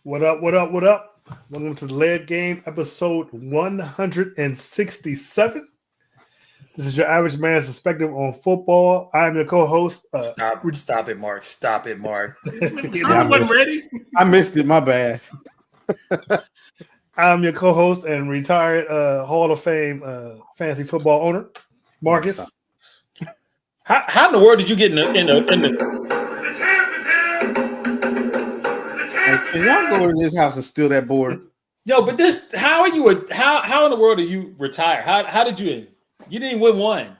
What up? What up? What up? Welcome to the Lead Game, episode 167. This is your average man's perspective on football. I am your co-host. Stop it, Mark. Stop it, Mark. I wasn't ready. I missed it. My bad. I'm your co-host and retired Hall of Fame fantasy football owner, Marcus. How in the world did you get in the Can y'all go to this house and steal that board? Yo, but how in the world are you retired? How did you didn't win one?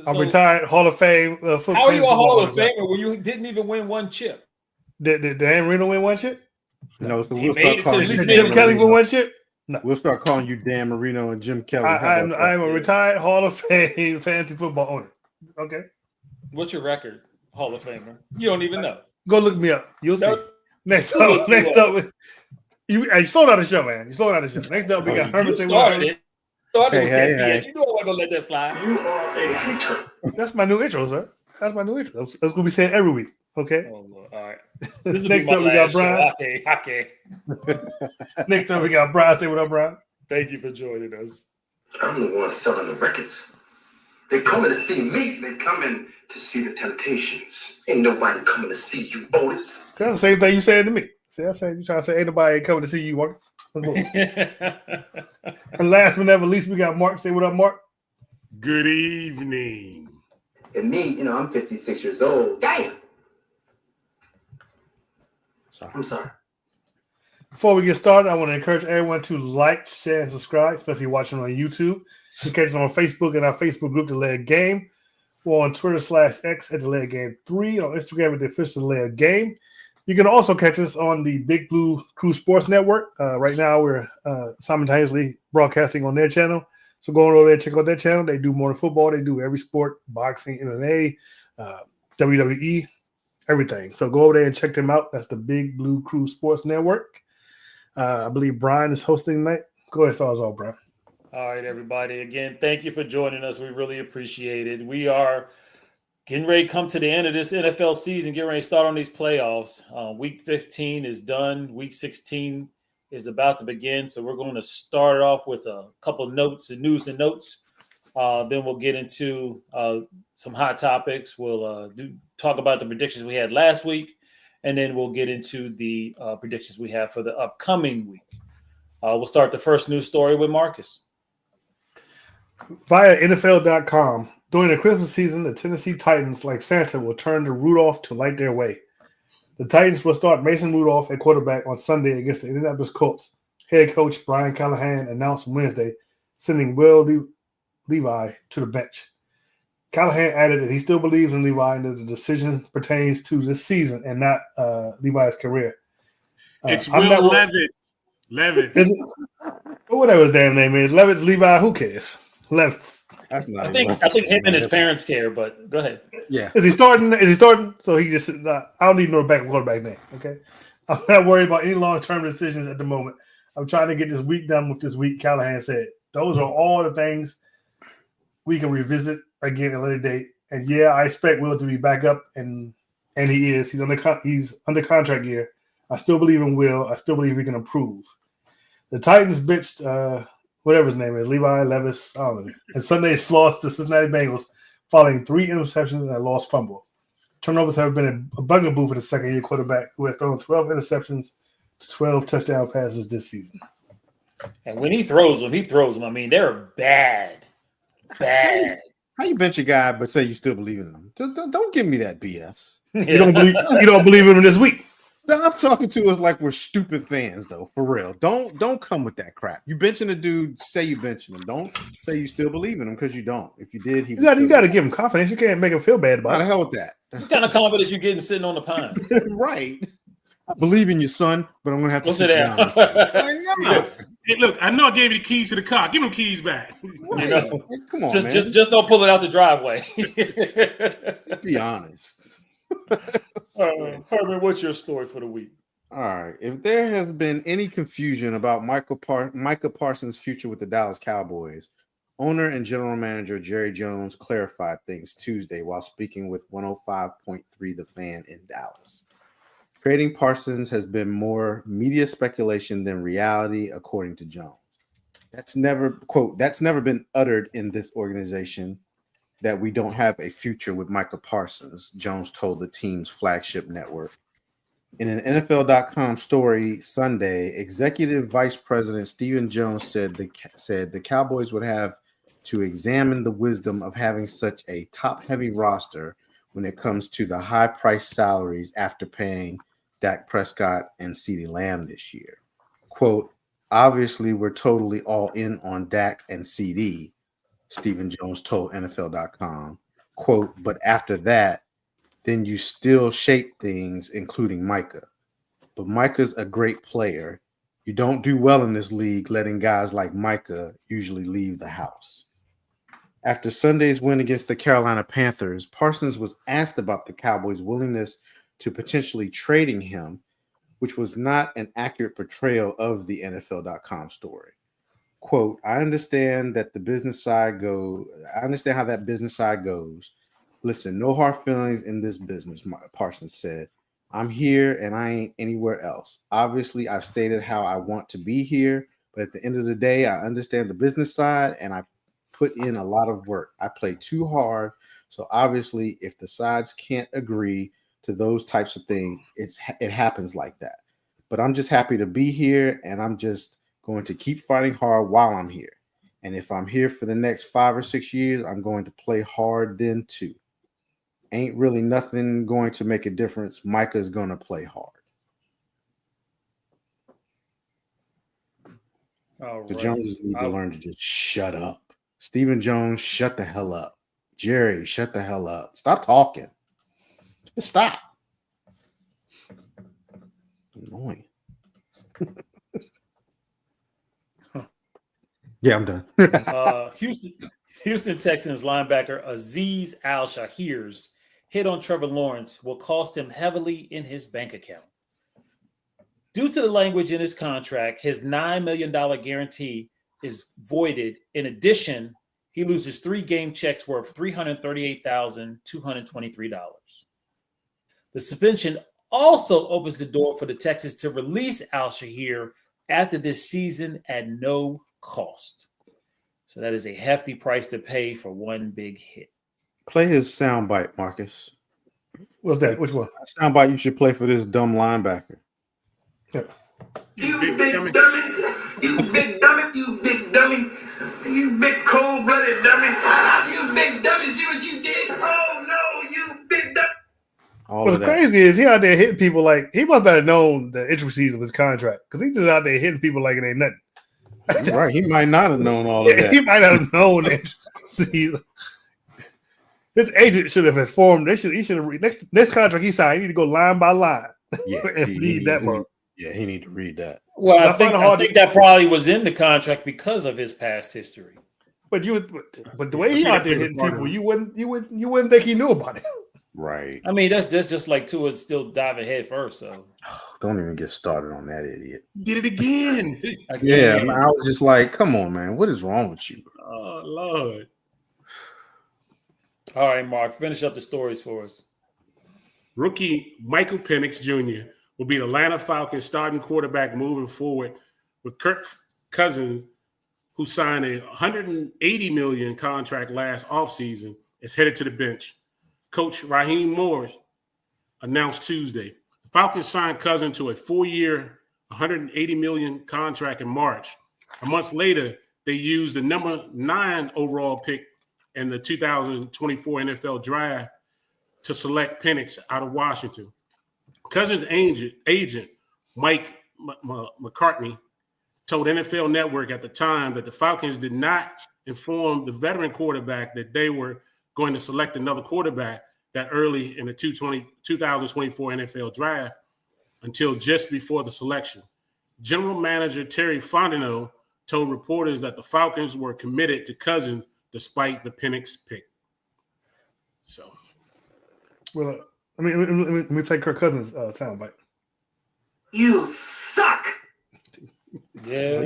I'm retired Hall of Fame. How are you a Hall of Famer when you didn't even win one chip? Did Dan Marino win one chip? No, so we'll start calling you Jim Kelly win one chip? No. We'll start calling you Dan Marino and Jim Kelly. I'm a retired Hall of Fame fantasy football owner. Okay. What's your record, Hall of Famer? You don't even know. Go look me up. You'll see. Next up, you slow down the show, man. You slow down the show. Next up, we got Herman. You started it. Hey. You know I'm not gonna let that slide. You are a hater. That's my new intro, sir. That's my new intro. That's gonna be said every week. Okay. Oh, Lord. All right. This Next up, we got Brian. Okay. Next up, we got Brian. Say what up, Brian. Thank you for joining us. I'm the one selling the records. They coming to see me. They coming to see the Temptations. Ain't nobody coming to see you, Otis. That's the same thing you said to me. See, I said you trying to say ain't nobody coming to see you, Mark. And last but never least, we got Mark. Say what up, Mark. Good evening. And me, I'm 56 years old. Damn. I'm sorry. Before we get started, I want to encourage everyone to like, share, and subscribe, especially watching on YouTube. You can catch us on Facebook and our Facebook group, The Lead Game. We're on Twitter /X at The Lead Game 3, on Instagram at The Official Lead Game. You can also catch us on the Big Blue Crew Sports Network. Right now, we're simultaneously broadcasting on their channel. So go over there and check out their channel. They do more than football. They do every sport, boxing, MMA, WWE, everything. So go over there and check them out. That's the Big Blue Crew Sports Network. I believe Brian is hosting tonight. Go ahead, start us off, Brian. All right, everybody. Again, thank you for joining us. We really appreciate it. We are getting ready to come to the end of this NFL season, getting ready to start on these playoffs. Week 15 is done. Week 16 is about to begin. So we're going to start off with a couple of notes and news and notes. Then we'll get into some hot topics. We'll talk about the predictions we had last week. And then we'll get into the predictions we have for the upcoming week. We'll start the first news story with Marcus. Via NFL.com, during the Christmas season, the Tennessee Titans, like Santa, will turn to Rudolph to light their way. The Titans will start Mason Rudolph at quarterback on Sunday against the Indianapolis Colts. Head coach Brian Callahan announced Wednesday, sending Will Levi to the bench. Callahan added that he still believes in Levi and that the decision pertains to this season and not Levi's career. It's Will Levitt. Whatever his damn name is. Levitt's Levi, who cares? Levitt. That's not. I think him and his parents care, but go ahead. Yeah. Is he starting? So he just I don't need no quarterback name. Okay. I'm not worried about any long-term decisions at the moment. I'm trying to get this week done with this week, Callahan said. Those are all the things we can revisit again at a later date. And yeah, I expect Will to be back up, and he is. He's under contract year. I still believe in Will. I still believe he can improve. The Titans benched whatever his name is, Levi Levis, I don't know. And Sunday's loss to Cincinnati Bengals following 3 interceptions and a lost fumble. Turnovers have been a bugaboo for the second-year quarterback who has thrown 12 interceptions to 12 touchdown passes this season. And when he throws them, I mean, they're bad. Bad. How you bench a guy but say you still believe in him? Don't give me that BS. You don't believe in him this week. I'm talking to us like we're stupid fans, though. For real, don't come with that crap. You benching a dude, say you benching him. Don't say you still believe in him because you don't. If you did, you got to give him confidence. You can't make him feel bad about it. How the hell with that? What kind of confidence you getting sitting on the pine? Right. I believe in your son, but I'm gonna have to sit down. Hey, look, I know I gave you the keys to the car. Give him keys back. Right. Come on, man. Just don't pull it out the driveway. Just be honest. Herman, what's your story for the week? All right. If there has been any confusion about Micah Parsons' future with the Dallas Cowboys, owner and general manager Jerry Jones clarified things Tuesday while speaking with 105.3 The Fan in Dallas. Trading Parsons has been more media speculation than reality, according to Jones. That's never, quote, that's never been uttered in this organization that we don't have a future with Micah Parsons, Jones told the team's flagship network. In an NFL.com story Sunday, Executive Vice President Stephen Jones said the Cowboys would have to examine the wisdom of having such a top-heavy roster when it comes to the high-priced salaries after paying Dak Prescott and CeeDee Lamb this year. Quote, obviously, we're totally all in on Dak and CeeDee, Stephen Jones told NFL.com. Quote, but after that, then you still shape things, including Micah. But Micah's a great player. You don't do well in this league letting guys like Micah usually leave the house. After Sunday's win against the Carolina Panthers, Parsons was asked about the Cowboys' willingness to potentially trading him, which was not an accurate portrayal of the NFL.com story. Quote, I understand how that business side goes. Listen, no hard feelings in this business, Parsons said. I'm here and I ain't anywhere else. Obviously, I've stated how I want to be here, but at the end of the day, I understand the business side and I put in a lot of work. I play too hard. So obviously, if the sides can't agree to those types of things, it happens like that. But I'm just happy to be here and I'm just going to keep fighting hard while I'm here. And if I'm here for the next 5 or 6 years, I'm going to play hard then too. Ain't really nothing going to make a difference. Micah's going to play hard. The Joneses need to learn to just shut up. Stephen Jones, shut the hell up. Jerry, shut the hell up. Stop talking. Just stop. Annoying. Yeah, I'm done. Houston Texans linebacker Azeez Al-Shahir's hit on Trevor Lawrence will cost him heavily in his bank account. Due to the language in his contract, his $9 million guarantee is voided. In addition, he loses 3 game checks worth $338,223. The suspension also opens the door for the Texans to release Al-Shahir after this season at no cost. So that is a hefty price to pay for one big hit. Play his soundbite, Marcus. What's that? Which one? Soundbite you should play for this dumb linebacker. Yeah. You big dummy. You big dummy. You big dummy. You big cold-blooded dummy. You big dummy. See what you did? Oh, no, you big dummy. What's crazy is he out there hitting people like he must not have known the intricacies of his contract because he's just out there hitting people like it ain't nothing. Right, he might not have known all of that. He might not have known it. His agent should have informed. He should have next contract he signed. He need to go line by line. Yeah, and read that part. Yeah, he need to read that. Well, I think that probably was in the contract because of his past history. But the way he out there hitting people, you wouldn't think he knew about it. Right. I mean, that's just like Tua still diving head first. So don't even get started on that idiot. Did it again. Yeah, I was just like, come on, man. What is wrong with you? Oh, Lord. All right, Mark, finish up the stories for us. Rookie Michael Penix Jr. will be the Atlanta Falcons starting quarterback moving forward, with Kirk Cousins, who signed a $180 million contract last offseason, is headed to the bench. Coach Raheem Morris announced Tuesday. The Falcons signed Cousins to a 4-year, $180 million contract in March. A month later, they used the number 9 overall pick in the 2024 NFL Draft to select Penix out of Washington. Cousins' agent Mike McCartney, told NFL Network at the time that the Falcons did not inform the veteran quarterback that they were going to select another quarterback that early in the 2024 NFL Draft until just before the selection. General Manager Terry Fontenot told reporters that the Falcons were committed to Cousins despite the Penix pick. So, well, let me play Kirk Cousins soundbite. You suck. Yeah,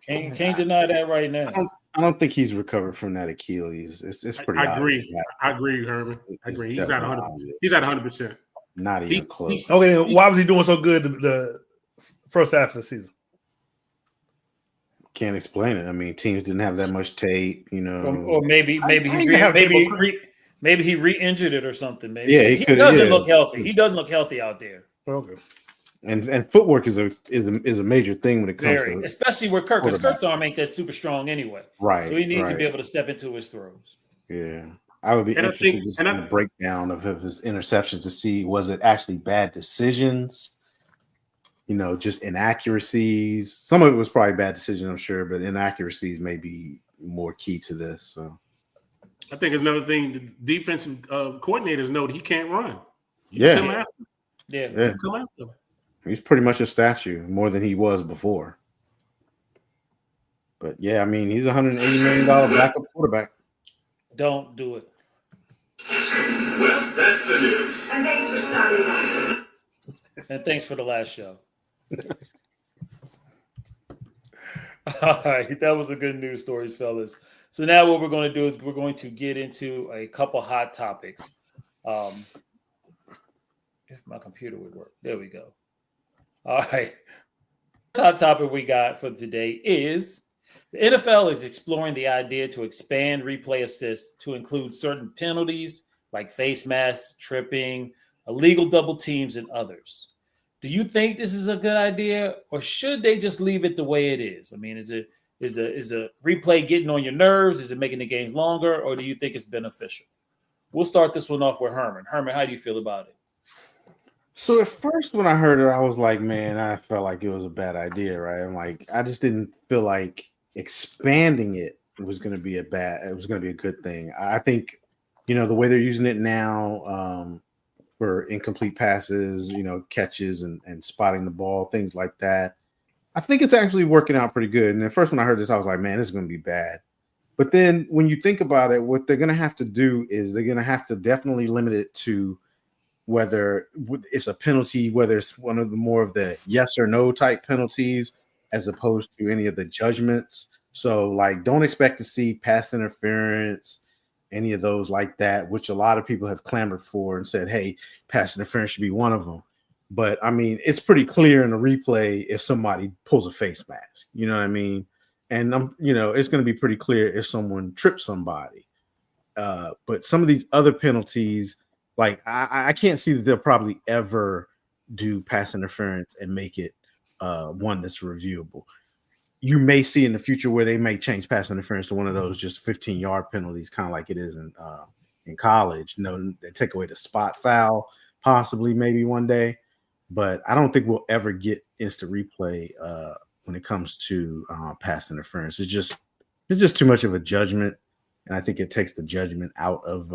can't deny that right now. I don't think he's recovered from that Achilles. It's pretty. I agree. I agree, Herman. I agree. He's at 100%. Not even close. Okay, then why was he doing so good the first half of the season? Can't explain it. I mean, teams didn't have that much tape, you know. Or maybe he re-injured it or something. Maybe he doesn't look healthy. He doesn't look healthy out there. Okay. And footwork is a major thing when it comes to, especially with Kirk, because Kirk's arm ain't that super strong anyway. Right. So he needs to be able to step into his throws. Yeah. I would be interested to see the breakdown of his interceptions to see, was it actually bad decisions? You know, just inaccuracies. Some of it was probably bad decisions, I'm sure, but inaccuracies may be more key to this. So I think another thing, the defensive coordinators know that he can't run. Yeah. Come after him. Come after him. He's pretty much a statue, more than he was before. But yeah, I mean, he's a $180 million backup quarterback. Don't do it. Well, that's the news. And thanks for stopping by. And thanks for the last show. All right, that was a good news stories, fellas. So now what we're going to do is we're going to get into a couple hot topics. If my computer would work. There we go. All right. Hot topic we got for today is the NFL is exploring the idea to expand replay assists to include certain penalties like face masks, tripping, illegal double teams, and others. Do you think this is a good idea, or should they just leave it the way it is? I mean, is a replay getting on your nerves? Is it making the games longer, or do you think it's beneficial? We'll start this one off with Herman. Herman, how do you feel about it? So at first, when I heard it, I was like, man, I felt like it was a bad idea, right? I'm like, I just didn't feel like expanding it was going to be a good thing. I think, you know, the way they're using it now for incomplete passes, you know, catches and spotting the ball, things like that, I think it's actually working out pretty good. And at first, when I heard this, I was like, man, this is going to be bad. But then when you think about it, what they're going to have to do is they're going to have to definitely limit it to whether it's a penalty, whether it's one of the more of the yes or no type penalties, as opposed to any of the judgments. So, like, don't expect to see pass interference, any of those like that, which a lot of people have clamored for and said, hey, pass interference should be one of them. But, I mean, it's pretty clear in the replay if somebody pulls a face mask. You know what I mean? And, you know, it's going to be pretty clear if someone trips somebody. But some of these other penalties, like, I can't see that they'll probably ever do pass interference and make it one that's reviewable. You may see in the future where they may change pass interference to one of those just 15-yard penalties, kind of like it is in college. You know, they take away the spot foul, possibly, maybe one day. But I don't think we'll ever get instant replay when it comes to pass interference. It's just too much of a judgment, and I think it takes the judgment out of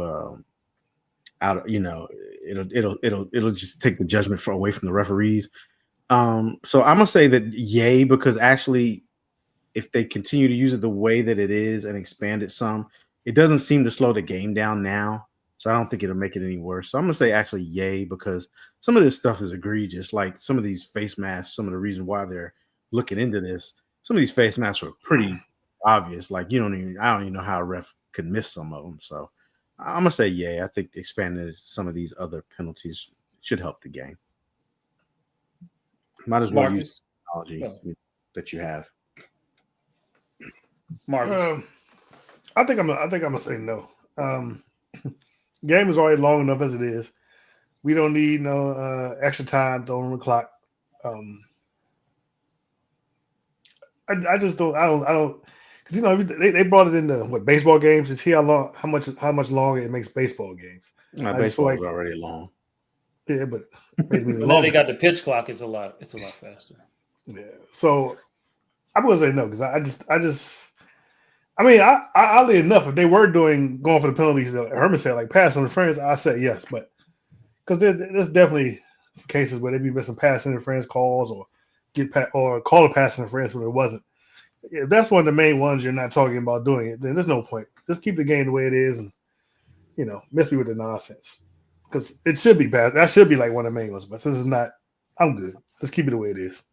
you know, it'll just take the judgment away from the referees. So I'm gonna say that yay, because actually, if they continue to use it the way that it is and expand it some, it doesn't seem to slow the game down now. So I don't think it'll make it any worse. So I'm gonna say actually yay, because some of this stuff is egregious. Like some of these face masks, some of the reason why they're looking into this, some of these face masks are pretty obvious. Like I don't even know how a ref could miss some of them. So I'm gonna say yay. I think expanding some of these other penalties should help the game. Might as well use technology that you have. Marcus, I think I'm gonna say no. Game is already long enough as it is. We don't need no extra time thrown on the clock. I just don't. I don't. Because, you know, they brought it into baseball games to see how much longer it makes baseball games. Baseball is already long. Yeah, but now they got the pitch clock. It's a lot faster. Yeah. So I'm gonna say no, because I mean, oddly enough, if they were going for the penalties that Herman said, like pass interference, I said yes, but because there's definitely some cases where they be missing pass interference calls or call a pass interference when it wasn't. If that's one of the main ones you're not talking about doing it, then there's no point. Just keep the game the way it is, and miss me with the nonsense, because it should be bad. That should be like one of the main ones, but this is not. I'm good. Just keep it the way it is.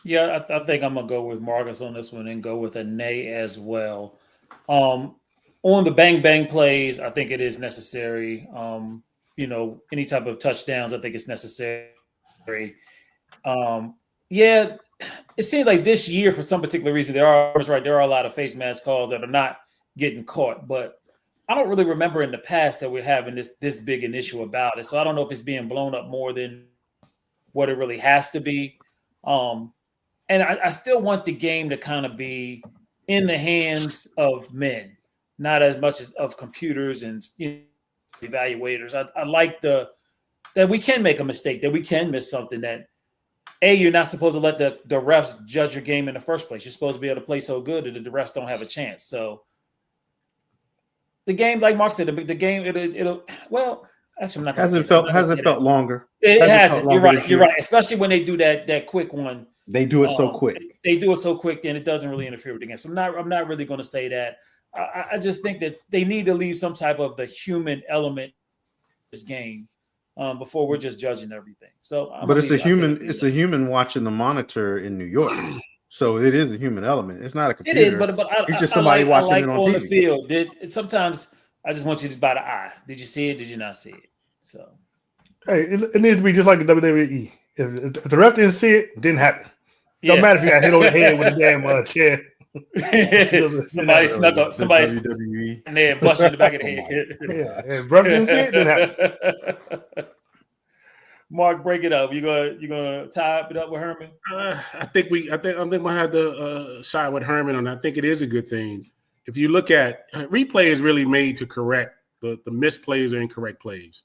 Yeah, I think I'm gonna go with Marcus on this one and go with a nay as well. On the bang bang plays, I think it is necessary. any type of touchdowns. I think it's necessary. Yeah, it seems like this year, for some particular reason, there are a lot of face mask calls that are not getting caught. But I don't really remember in the past that we're having this big an issue about it. So I don't know if it's being blown up more than what it really has to be. And I still want the game to kind of be in the hands of men, not as much as of computers and evaluators. I like that we can make a mistake, that we can miss something, that you're not supposed to let the refs judge your game in the first place. You're supposed to be able to play so good that the refs don't have a chance. So the game, like Mark said, the game, it'll well, actually, I'm not gonna hasn't felt longer. It hasn't. You're right. You're right. Especially when they do that quick one. They do it so quick. They do it so quick, and it doesn't really interfere with the game. So I'm not really going to say that. I just think that they need to leave some type of the human element in this game before we're just judging everything. So, but it's a human watching the monitor in New York. So it is a human element. It's not a computer. It is, but it's just somebody watching it on TV. The field. Sometimes I just want you to by the eye. Did you see it? Did you not see it? So, hey, it needs to be just like the WWE. If the ref didn't see it, it didn't happen. Don't matter if you got hit over the head with a damn chair. Somebody snuck up. Somebody WWE and then busted in the back of the head. Yeah, ref didn't see it, didn't happen. Mark, break it up. You gonna tie it up with Herman? I think we have to side with Herman on that. I think it is a good thing. If you look at replay, is really made to correct the missed plays or incorrect plays.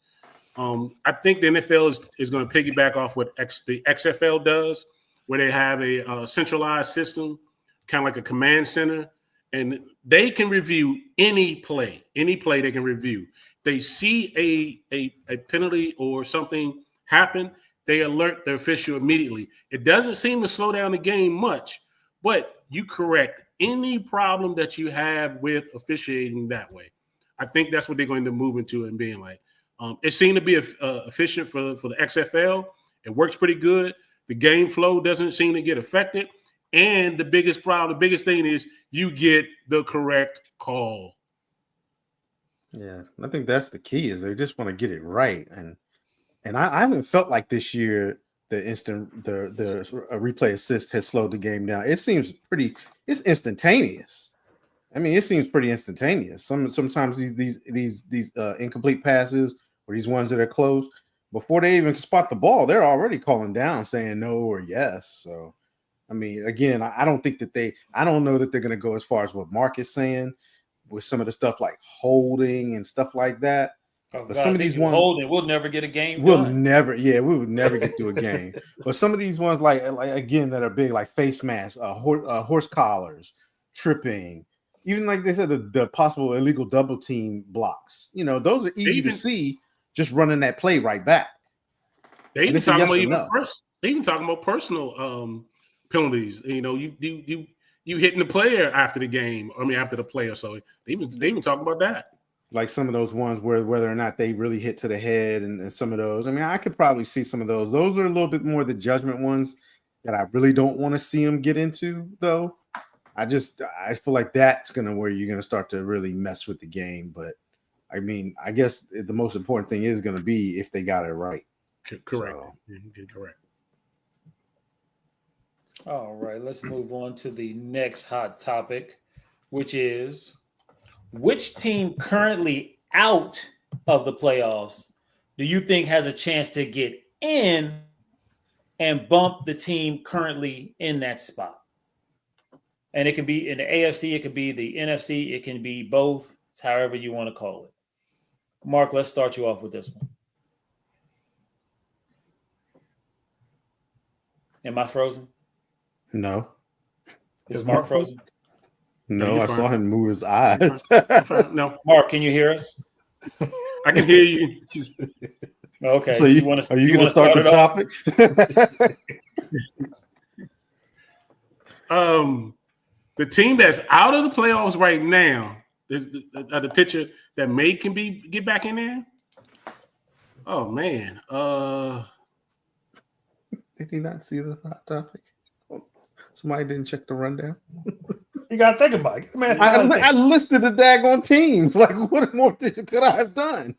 I think the NFL is going to piggyback off what the XFL does, where they have a centralized system, kind of like a command center, and they can review any play they can review. They see a penalty or something happen, they alert the official immediately. It doesn't seem to slow down the game much, but you correct any problem that you have with officiating that way. I think that's what they're going to move into and being like. It seemed to be efficient for the XFL. It works pretty good. The game flow doesn't seem to get affected. And the biggest thing is you get the correct call. Yeah, I think that's the key, is they just want to get it right. And I haven't felt like this year the replay assist has slowed the game down. It's instantaneous. I mean, it seems pretty instantaneous. Sometimes these incomplete passes or these ones that are close, before they even spot the ball, they're already calling down saying no or yes. So, I mean, again, I don't know that they're going to go as far as what Mark is saying with some of the stuff like holding and stuff like that. Oh, but God, some of these ones, we'll never get a game. We would never get to a game. But some of these ones, like again, that are big, like face masks, horse collars, tripping, even like they said, the possible illegal double team blocks. Those are easy to see just running that play right back. They even talking about personal penalties. You hitting the player after the game. I mean, after the player. So they even talking about that. Like some of those ones where whether or not they really hit to the head and some of those. I mean, I could probably see some of those. Those are a little bit more the judgment ones that I really don't want to see them get into, though. I feel like that's where you're going to start to really mess with the game. But, I mean, I guess the most important thing is going to be if they got it right. Correct. So. Correct. All right, let's move on to the next hot topic, which is which team currently out of the playoffs do you think has a chance to get in and bump the team currently in that spot? And it can be in the AFC, it could be the NFC, it can be both. It's however you want to call it. Mark, let's start you off with this one. Am I frozen? No. Is Mark frozen? No, I saw him move his eyes. No. Mark, can you hear us? I can hear you. Okay. So are you going to start the topic? The team that's out of the playoffs right now, the pitcher that can get back in there. Oh man. Did he not see the hot topic? Somebody didn't check the rundown. You gotta think about it, man. I listed the daggone teams. Like, what more could I have done?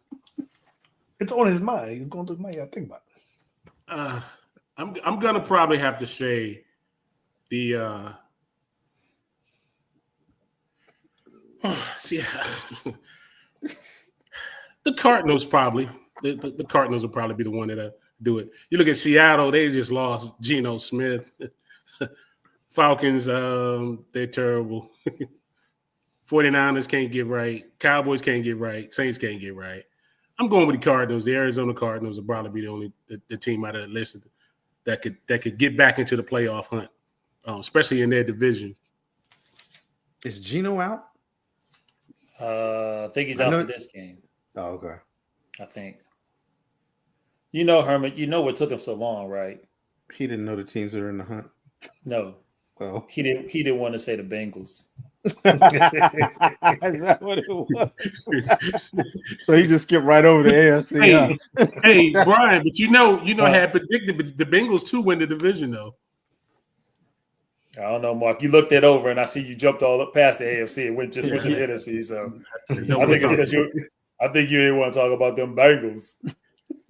It's on his mind. He's going through his mind. You got to think about it. I'm gonna probably have to say the the Cardinals probably. The Cardinals will probably be the one that do it. You look at Seattle; they just lost Geno Smith. Falcons, they're terrible. 49ers can't get right. Cowboys can't get right. Saints can't get right. I'm going with the Cardinals. The Arizona Cardinals will probably be the only the team out of that list that could get back into the playoff hunt, especially in their division. Is Geno out? I think he's out for this game. Oh, okay. I think. You know, Herman, you know what took him so long, right? He didn't know the teams that are in the hunt. No. Well, He didn't want to say the Bengals. is that what it was? So he just skipped right over the AFC. Hey, Brian, but you know, I had predicted the Bengals to win the division, though. I don't know, Mark. You looked it over, and I see you jumped all up past the AFC and went to the NFC. So I think it's because I think you didn't want to talk about them Bengals.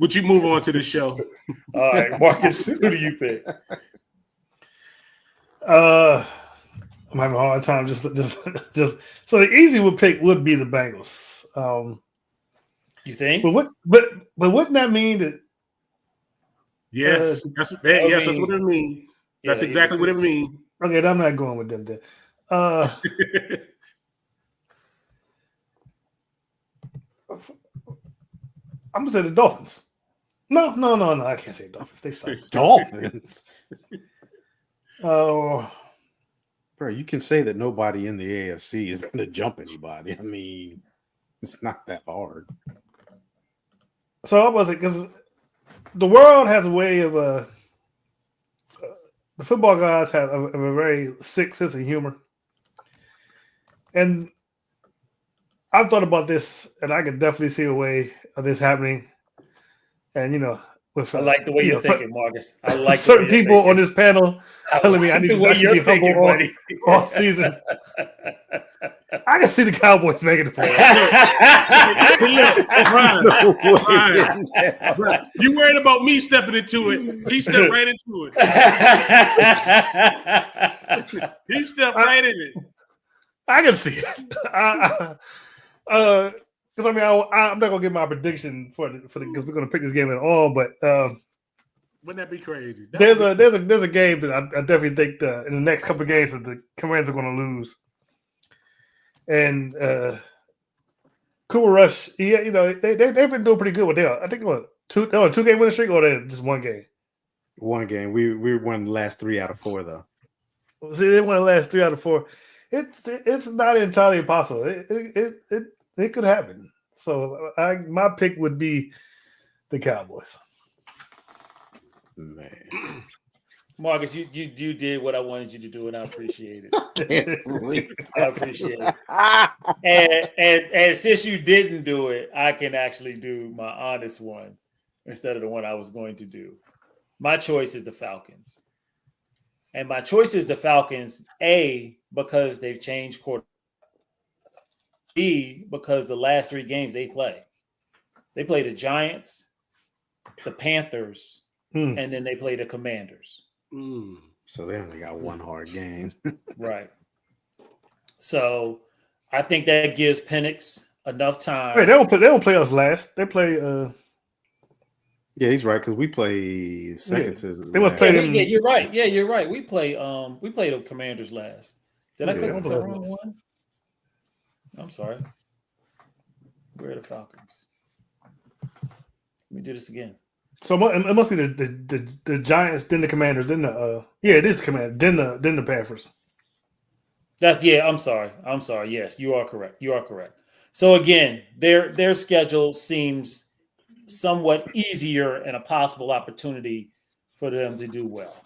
Would you move on to the show? All right, Marcus, who do you pick? I'm having a hard time just. So the easy pick would be the Bengals. You think? But wouldn't that mean that? Yes, that's what it means. That's exactly what it means. Okay, I'm not going with them then. I'm gonna say the Dolphins. No. I can't say Dolphins. They suck. Dolphins. Oh, bro, you can say that nobody in the AFC is going to jump anybody. I mean, it's not that hard. so I wasn't because the world has a way of the football guys have a very sick sense of humor, and I've thought about this, and I can definitely see a way of this happening. And with I like the way you're thinking, Marcus. I like certain people on this panel telling me I need to be humble buddy. all season. I can see the Cowboys making the playoffs. Brian, you worried about me stepping into it? He stepped right into it. He stepped right in it. I can see it. Because I'm not gonna give my prediction for the because we're gonna pick this game at all. But wouldn't that be crazy? There's a game that I definitely think in the next couple of games that the Commanders are gonna lose. And Cooper Rush, they've been doing pretty good with them. I think they're on a 2-game winning streak, or they're just one game. One game. We won the last 3 out of 4 though. See, they won the last 3 out of 4. It's not entirely impossible. It could happen. So my pick would be the Cowboys. Man, Marcus, you did what I wanted you to do, and I appreciate it. I appreciate it. And since you didn't do it, I can actually do my honest one instead of the one I was going to do. My choice is the Falcons. And my choice is the Falcons, A, because they've changed quarterback. B, because the last 3 games they play the Giants, the Panthers, and then they play the Commanders. So they only got one hard game. Right. So I think that gives Penix enough time. Wait, they don't play us last. They play. Yeah, he's right because we play second to. They must play them. Yeah, you're right. Yeah, you're right. We play the Commanders last. Did I click on the wrong one? I'm sorry. Where are the Falcons? Let me do this again. So it must be the Giants, then the Commanders, then it is the Commanders, then the Panthers. I'm sorry. Yes, you are correct. So again, their schedule seems somewhat easier and a possible opportunity for them to do well.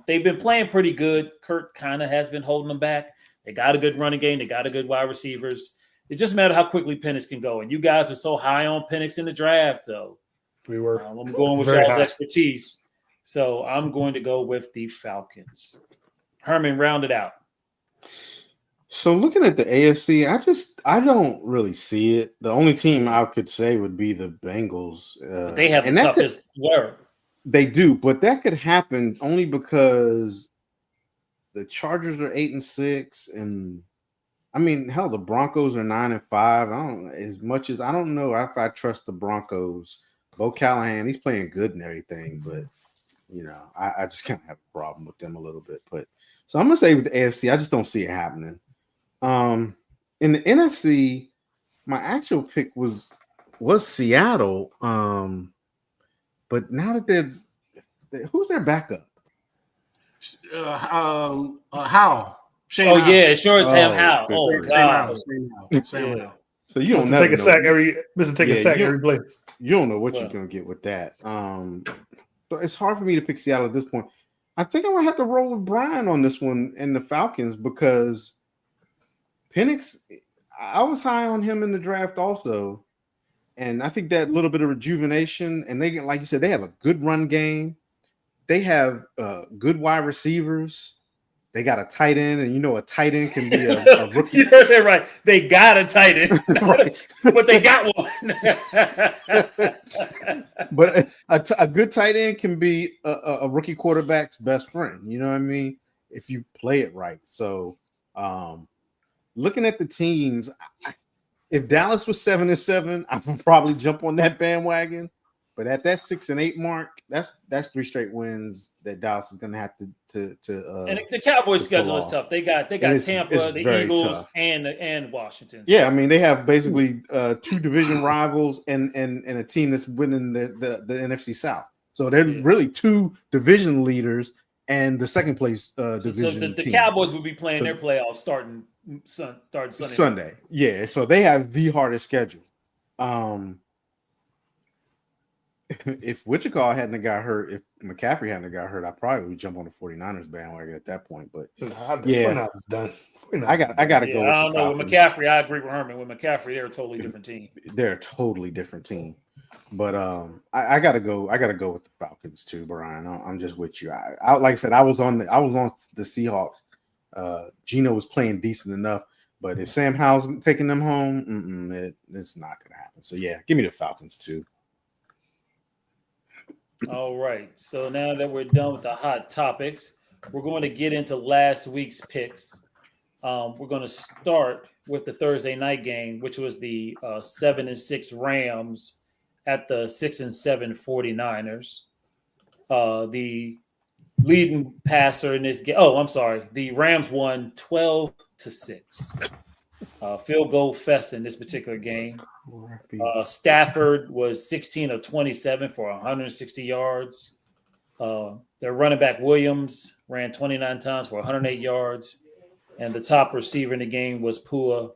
They've been playing pretty good. Kurt kind of has been holding them back. They got a good running game. They got a good wide receivers. It just matters how quickly Penix can go. And you guys were so high on Penix in the draft, though. We were. I'm going with y'all's expertise. So I'm going to go with the Falcons. Herman, round it out. So looking at the AFC, I don't really see it. The only team I could say would be the Bengals. But they have the and that toughest work. they do, but that could happen only because the Chargers are 8-6, and I mean, hell, the Broncos are 9-5. I don't know if I trust the Broncos. Bo Callahan, he's playing good and everything, but I just kind of have a problem with them a little bit. But so I'm gonna say with the AFC, I just don't see it happening. In the NFC, my actual pick was Seattle. But now that who's their backup? How? Shane Oh Howell. yeah, it sure as hell Oh, how. good Oh grief. wow. Same Yeah. Howell. So you don't Mr. never Take a know. sack every play. You don't know what Well. you're gonna get with that. So it's hard for me to pick Seattle at this point. I think I'm gonna have to roll with Brian on this one and the Falcons because Penix, I was high on him in the draft also, and I think that little bit of rejuvenation, and they, like you said, they have a good run game. They have good wide receivers. They got a tight end, and a tight end can be a rookie. You heard it right. They got a tight end, Right. but they got one. But a good tight end can be a rookie quarterback's best friend. You know what I mean? If you play it right. So, looking at the teams, if Dallas was 7-7, I would probably jump on that bandwagon. But at that 6-8 mark, that's 3 straight wins that Dallas is going to have to. And the Cowboys' to schedule pull is off. tough. They got it's Tampa, the very Eagles, tough. and Washington. So. Yeah, I mean they have basically 2 division rivals and a team that's winning the NFC South. So they're really 2 division leaders and the second place division. So the team. Cowboys will be playing their playoffs starting Sunday. Yeah, so they have the hardest schedule. If Wichita hadn't got hurt, if McCaffrey hadn't got hurt, I probably would jump on the 49ers bandwagon at that point. But yeah, done. I got to go. I don't know. With McCaffrey, I agree with Herman. With McCaffrey, they're a totally different team. They're a totally different team. But I gotta go. I gotta go with the Falcons too, Brian. I'm just with you. I like I said, I was on the Seahawks. Geno was playing decent enough, but if Sam Howell's taking them home, it's not gonna happen. So yeah, give me the Falcons too. All right. So now that we're done with the hot topics, we're going to get into last week's picks. We're going to start with the Thursday night game, which was the 7-6 Rams at the 6-7 49ers. The leading passer in this game. Oh, I'm sorry. The Rams won 12-6. Field goal fest in this particular game. Stafford was 16 of 27 for 160 yards. Their running back Williams ran 29 times for 108 yards. And the top receiver in the game was Puka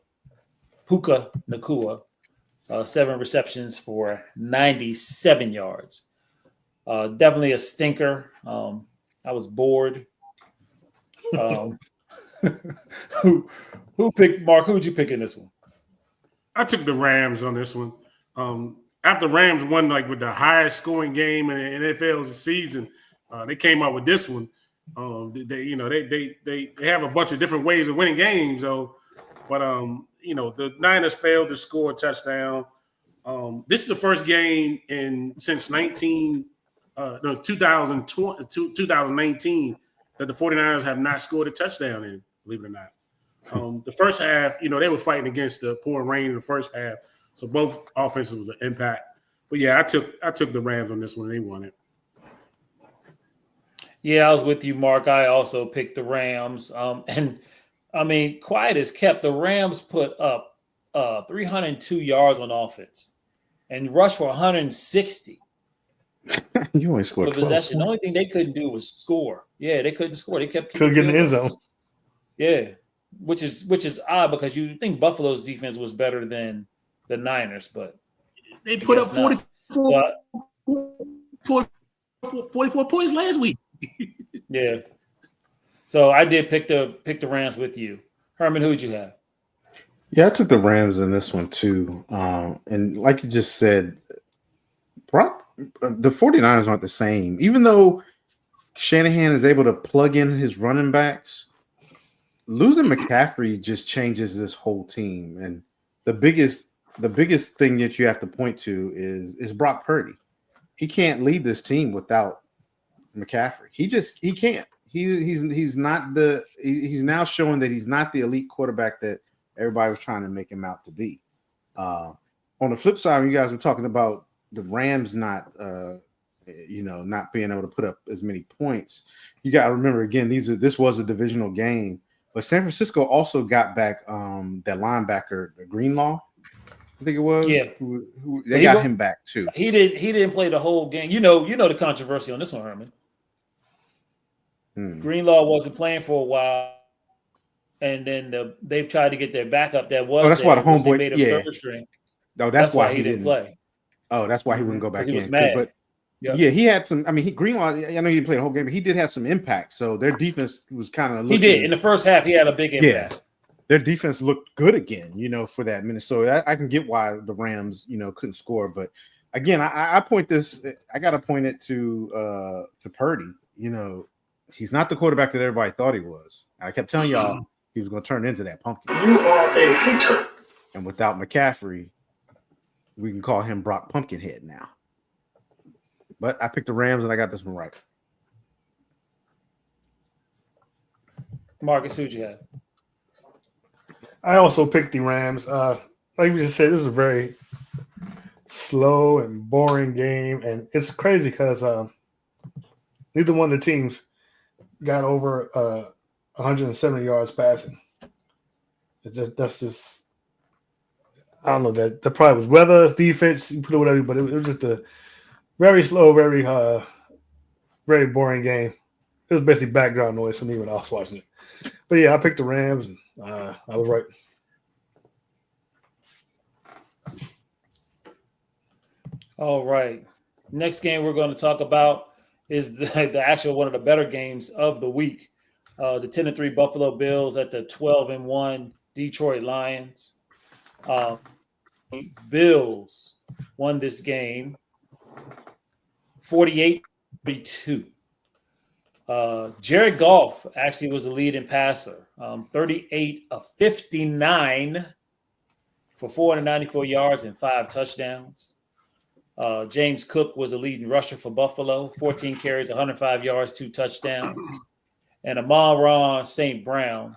Nacua, 7 receptions for 97 yards. Definitely a stinker. I was bored. Who picked Mark? Who would you pick in this one? I took the Rams on this one. After Rams won with the highest scoring game in the NFL's season, they came out with this one. They have a bunch of different ways of winning games, though. But the Niners failed to score a touchdown. This is the first game since 2019 that the 49ers have not scored a touchdown in, believe it or not. The first half, they were fighting against the pouring rain in the first half, so both offenses was an impact. But yeah, I took the Rams on this one. They won it. Yeah, I was with you, Mark. I also picked the Rams. And I mean, quiet as kept. The Rams put up 302 yards on offense and rushed for 160. You only scored 12 possession. The only thing they couldn't do was score. Yeah, they couldn't score. They kept couldn't get in the end zone. Yeah, which is odd because you think Buffalo's defense was better than the Niners, but they put up 44 points last week. Yeah. So I did pick the Rams with you. Herman, who'd you have? Yeah, I took the Rams in this one too. And like you just said, the 49ers aren't the same. Even though Shanahan is able to plug in his running backs, losing McCaffrey just changes this whole team, and the biggest thing that you have to point to is Brock Purdy. He can't lead this team without McCaffrey. He can't. He's now showing that he's not the elite quarterback that everybody was trying to make him out to be. On the flip side, you guys were talking about the Rams not being able to put up as many points. You got to remember again, this was a divisional game, but San Francisco also got back that linebacker, the Greenlaw, I think it was. Yeah, who they got him back too. He didn't play the whole game. You know the controversy on this one, Herman. Greenlaw wasn't playing for a while, and then they've tried to get their backup. That was that's why the homeboy made him third string. No, that's why he didn't play. Oh, that's why he wouldn't go back in. He was mad. But he had some. I mean, Greenlaw. I know he didn't play the whole game, but he did have some impact. So their defense was kind of. He did in the first half. He had a big impact. Yeah, their defense looked good again. For that minute. So I can get why the Rams, couldn't score. But again, I point this. I got to point it to Purdy. He's not the quarterback that everybody thought he was. I kept telling y'all he was going to turn into that pumpkin. You are a hater. And without McCaffrey, we can call him Brock Pumpkinhead now. But I picked the Rams, and I got this one right. Marcus, who'd you have? I also picked the Rams. Like we just said, this is a very slow and boring game, and it's crazy because neither one of the teams got over 170 yards passing. That's just I don't know that probably was weather, defense, you put it whatever, but it was just a very slow, very very boring game. It was basically background noise for me when I was watching it. But yeah, I picked the Rams, and I was right. All right. Next game we're going to talk about is the actual one of the better games of the week. The 10-3 Buffalo Bills at the 12-1 Detroit Lions. Bills won this game 48-42. Jared Goff actually was the leading passer, 38 of 59 for 494 yards and 5 touchdowns. James Cook was the leading rusher for Buffalo, 14 carries, 105 yards, 2 touchdowns. And Amon-Ra St. Brown,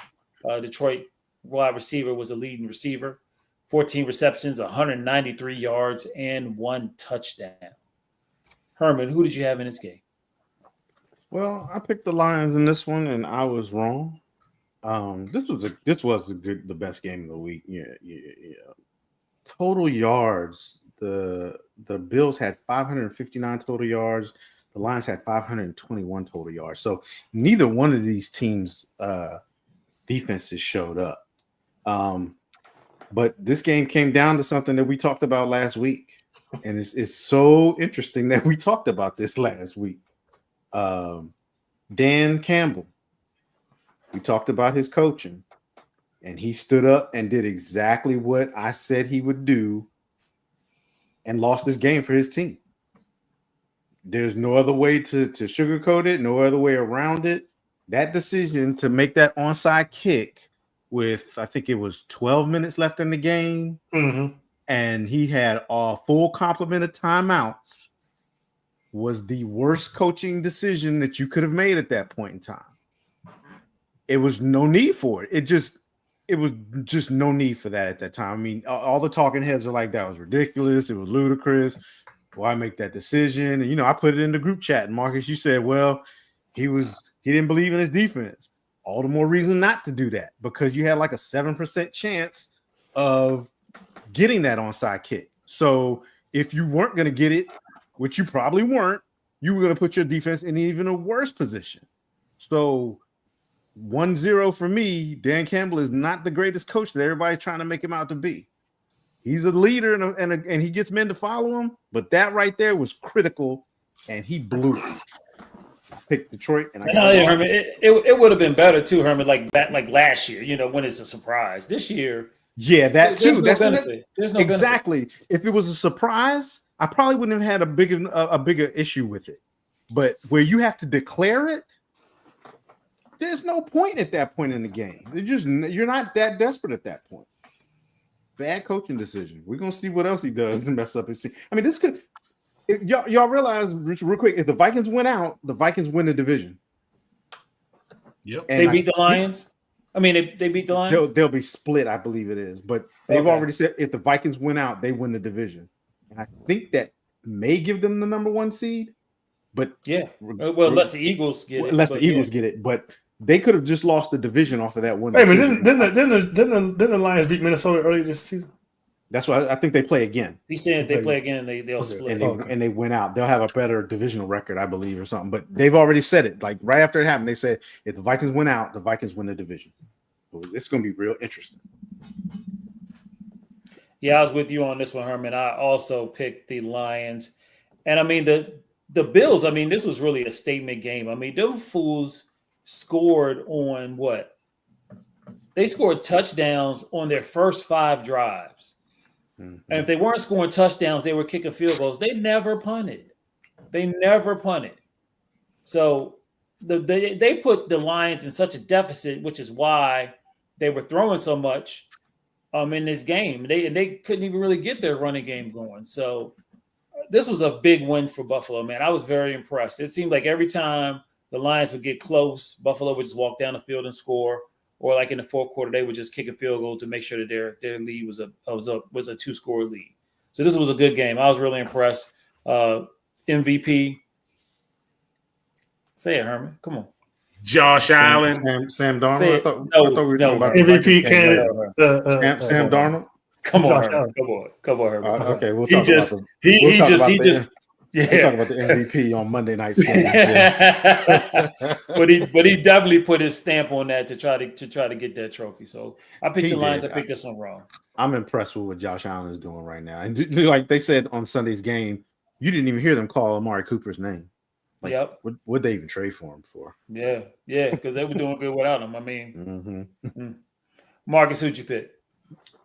Detroit wide receiver, was the leading receiver, 14 receptions, 193 yards, and 1 touchdown. Herman, who did you have in this game? Well, I picked the Lions in this one, and I was wrong. This was the best game of the week. Yeah. Total yards. The Bills had 559 total yards. The Lions had 521 total yards. So neither one of these teams' defenses showed up. But this game came down to something that we talked about last week. And it's so interesting that we talked about this last week. Dan Campbell, we talked about his coaching, and he stood up and did exactly what I said he would do and lost this game for his team. There's no other way to sugarcoat it, no other way around it. That decision to make that onside kick with, I think it was 12 minutes left in the game, and he had a full complement of timeouts, was the worst coaching decision that you could have made at that point in time. It was no need for it. It was just no need for that at that time. I mean, all the talking heads are like, that was ridiculous. It was ludicrous. Why make that decision? And, I put it in the group chat. And Marcus, you said, well, he didn't believe in his defense. All the more reason not to do that, because you had like a 7% chance of getting that onside kick. So if you weren't going to get it, which you probably weren't, you were going to put your defense in even a worse position. So 1-0 for me. Dan Campbell is not the greatest coach that everybody's trying to make him out to be. He's a leader and he gets men to follow him, but that right there was critical, and he blew it. I picked Detroit, and Herman, it would have been better too, Herman, like last year, when it's a surprise. This year, that too. There's no benefit. There's no exactly. Benefit. If it was a surprise, I probably wouldn't have had a bigger issue with it. But where you have to declare it, there's no point at that point in the game. You're not that desperate at that point. Bad coaching decision. We're gonna see what else he does to mess up his team. I mean, this could y'all realize real quick, if the Vikings win out, the Vikings win the division. Yep. And They beat the Lions. I mean, they beat the Lions. They'll be split, I believe it is. But they've already said if the Vikings win out, they win the division. And I think that may give them the number 1 seed. But Yeah. Well, unless the Eagles get it. unless the Eagles get it, but they could have just lost the division off of that one. Hey, man, didn't the Lions beat Minnesota earlier this season? That's why I think they play again. He said they play again and they'll Okay. split. And they win out. They'll have a better divisional record, I believe, or something. But they've already said it. Like right after it happened, they said if the Vikings win out, the Vikings win the division. So it's going to be real interesting. Yeah, I was with you on this one, Herman. I also picked the Lions. And I mean, the Bills, I mean, this was really a statement game. I mean, them fools scored on what? They scored touchdowns on their first 5 drives. Mm-hmm. And if they weren't scoring touchdowns, they were kicking field goals. They never punted. So they put the Lions in such a deficit, which is why they were throwing so much in this game. They couldn't even really get their running game going. So this was a big win for Buffalo, man. I was very impressed. It seemed like every time the Lions would get close, Buffalo would just walk down the field and score. Or like in the fourth quarter, they would just kick a field goal to make sure that their lead was a 2-score lead. So this was a good game. I was really impressed. MVP. Say it, Herman. Come on. Josh Allen. Sam Darnold. Say I it. thought No, we were no, talking about MVP candidate. Sam Darnold. Come on, Josh Herman. Come on, Herman. Okay, we'll He talk just about he just we'll talk about the MVP on Monday night's game. but he definitely put his stamp on that to try to get that trophy. So I picked the Lions. I picked this one wrong. I'm impressed with what Josh Allen is doing right now. And like they said on Sunday's game, you didn't even hear them call Amari Cooper's name. Like, Yep. What they even trade for him for? Yeah, because they were doing good without him. I mean, Mm-hmm. Marcus, who'd you pick?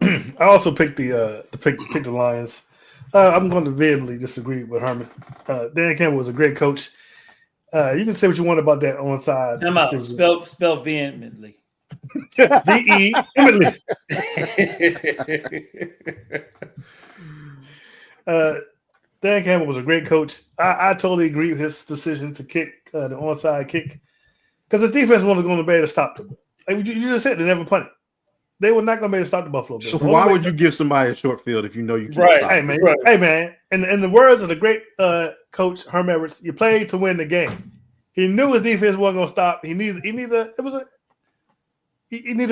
I also picked the Lions. I'm going to vehemently disagree with Herman. Dan Campbell was a great coach. You can say what you want about that onside. Time out. Spell vehemently. vehemently. Dan Campbell was a great coach. I totally agree with his decision to kick the onside kick because the defense wasn't going to be able to stop them. Like you just said, they never punted. They were not going to be able to stop the Buffalo Bills. So why would you give somebody a short field if you know you can't Right. stop? Hey man, hey man. In the words of the great coach Herm Edwards, you played to win the game. He knew his defense wasn't going to stop. He needed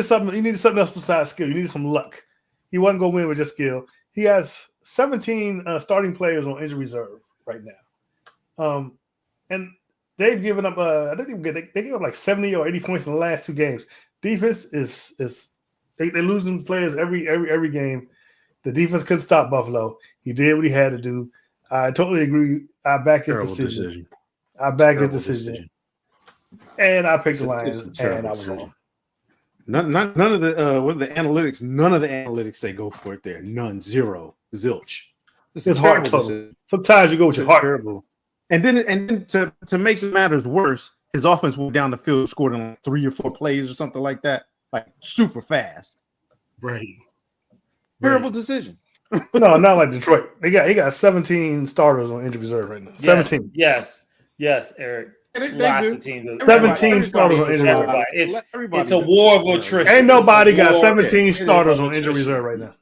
something. He needed something else besides skill. He needed some luck. He wasn't going to win with just skill. He has 17 starting players on injury reserve right now, and they've given up. I think they gave up like 70 or 80 points in the last 2 games. Defense is they're losing players every game. The defense couldn't stop Buffalo. He did what he had to do. I totally agree. I back his decision. I back his decision. And I picked the Lions. And I was wrong. None of the what are the analytics? None of the analytics say go for it there. None, 0, zilch. It's hard total. Sometimes you go with your heart. Terrible. And then to make matters worse, his offense went down the field, scored in like 3 or 4 plays or something like that, like super fast. Right. Terrible decision. No, not like Detroit. He got 17 starters on injury reserve right now. 17. Yes, Eric. Lots of teams. 17 starters on injury reserve. It's a war of attrition. Ain't nobody got 17 starters on injury reserve right now.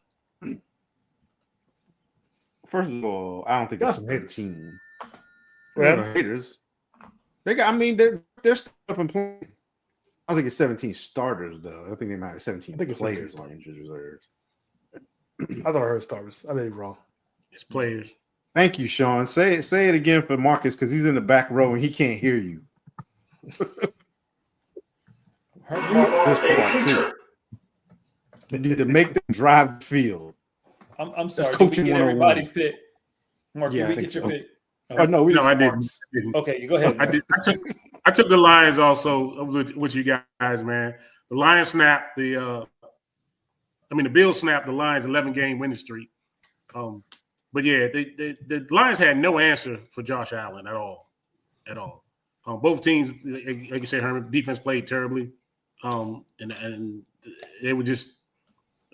First of all, I don't think it's 17. Yeah. Haters. They got. I mean, they're still up and playing. I don't think it's 17 starters though. I think they might have 17 players on injury reserves. I thought I heard starters. I may be wrong. It's players. Thank you, Sean. Say it again for Marcus because he's in the back row and he can't hear you. This part too. They need to make them drive the field. I'm sorry. That's Did we coaching get 101. everybody's pick? Mark, Yeah, did I we get your think pick? Oh, no, No, I didn't. Okay, you go ahead. I did. I took the Lions also with you guys, man. The Lions snapped the Bills snapped the Lions 11-game winning streak. But yeah, the Lions had no answer for Josh Allen at all. Both teams, like you said, Herman, defense played terribly, and they were just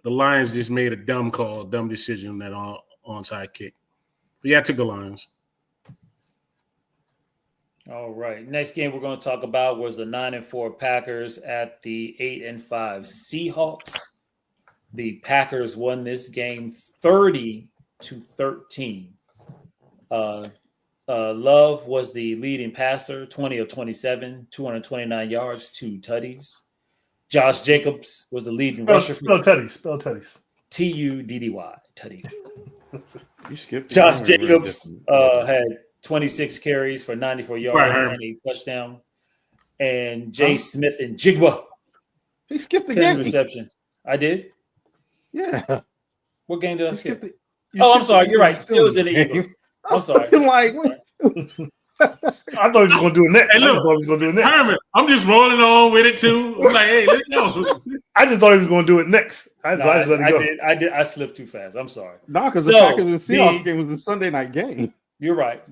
the Lions just made a dumb decision on that onside kick. But yeah, I took the Lions. All right. Next game we're going to talk about was the 9-4 Packers at the 8-5 Seahawks. The Packers won this game 30-13. Love was the leading passer, 20 of 27, 229 yards, 2 tutties. Josh Jacobs was the leading rusher. Spell tutties. T-U-D-D-Y. Tutty. You skipped. Josh Jacobs had 26 carries for 94 yards and a touchdown. And Jay Smith and Jigba. He skipped the 10 game. receptions. I did? Yeah. What game did I skip? I'm sorry. You're right. Steelers and the Eagles. I'm sorry. Like, I thought he was going to do it next. Hey, look, I just thought he was going to do it next. Herman, I'm just rolling on with it too. I'm like, hey, let's go. I just thought he was going to do it next. I just let it go. I did. I slipped too fast. I'm sorry. No, because the Packers and Seahawks game was a Sunday night game. You're right.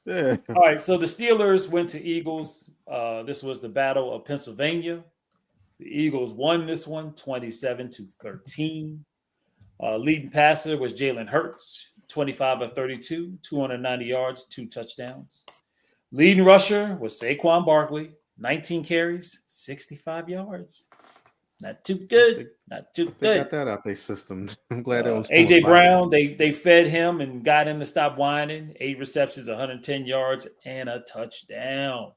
Yeah. All right. So the Steelers went to Eagles. This was the Battle of Pennsylvania. The Eagles won this one 27-13. Leading passer was Jalen Hurts, 25 of 32, 290 yards, 2 touchdowns. Leading rusher was Saquon Barkley, 19 carries, 65 yards. Not too good. They got that out their systems. I'm glad that was AJ Brown. They fed him and got him to stop whining. 8 receptions, 110 yards, and a touchdown.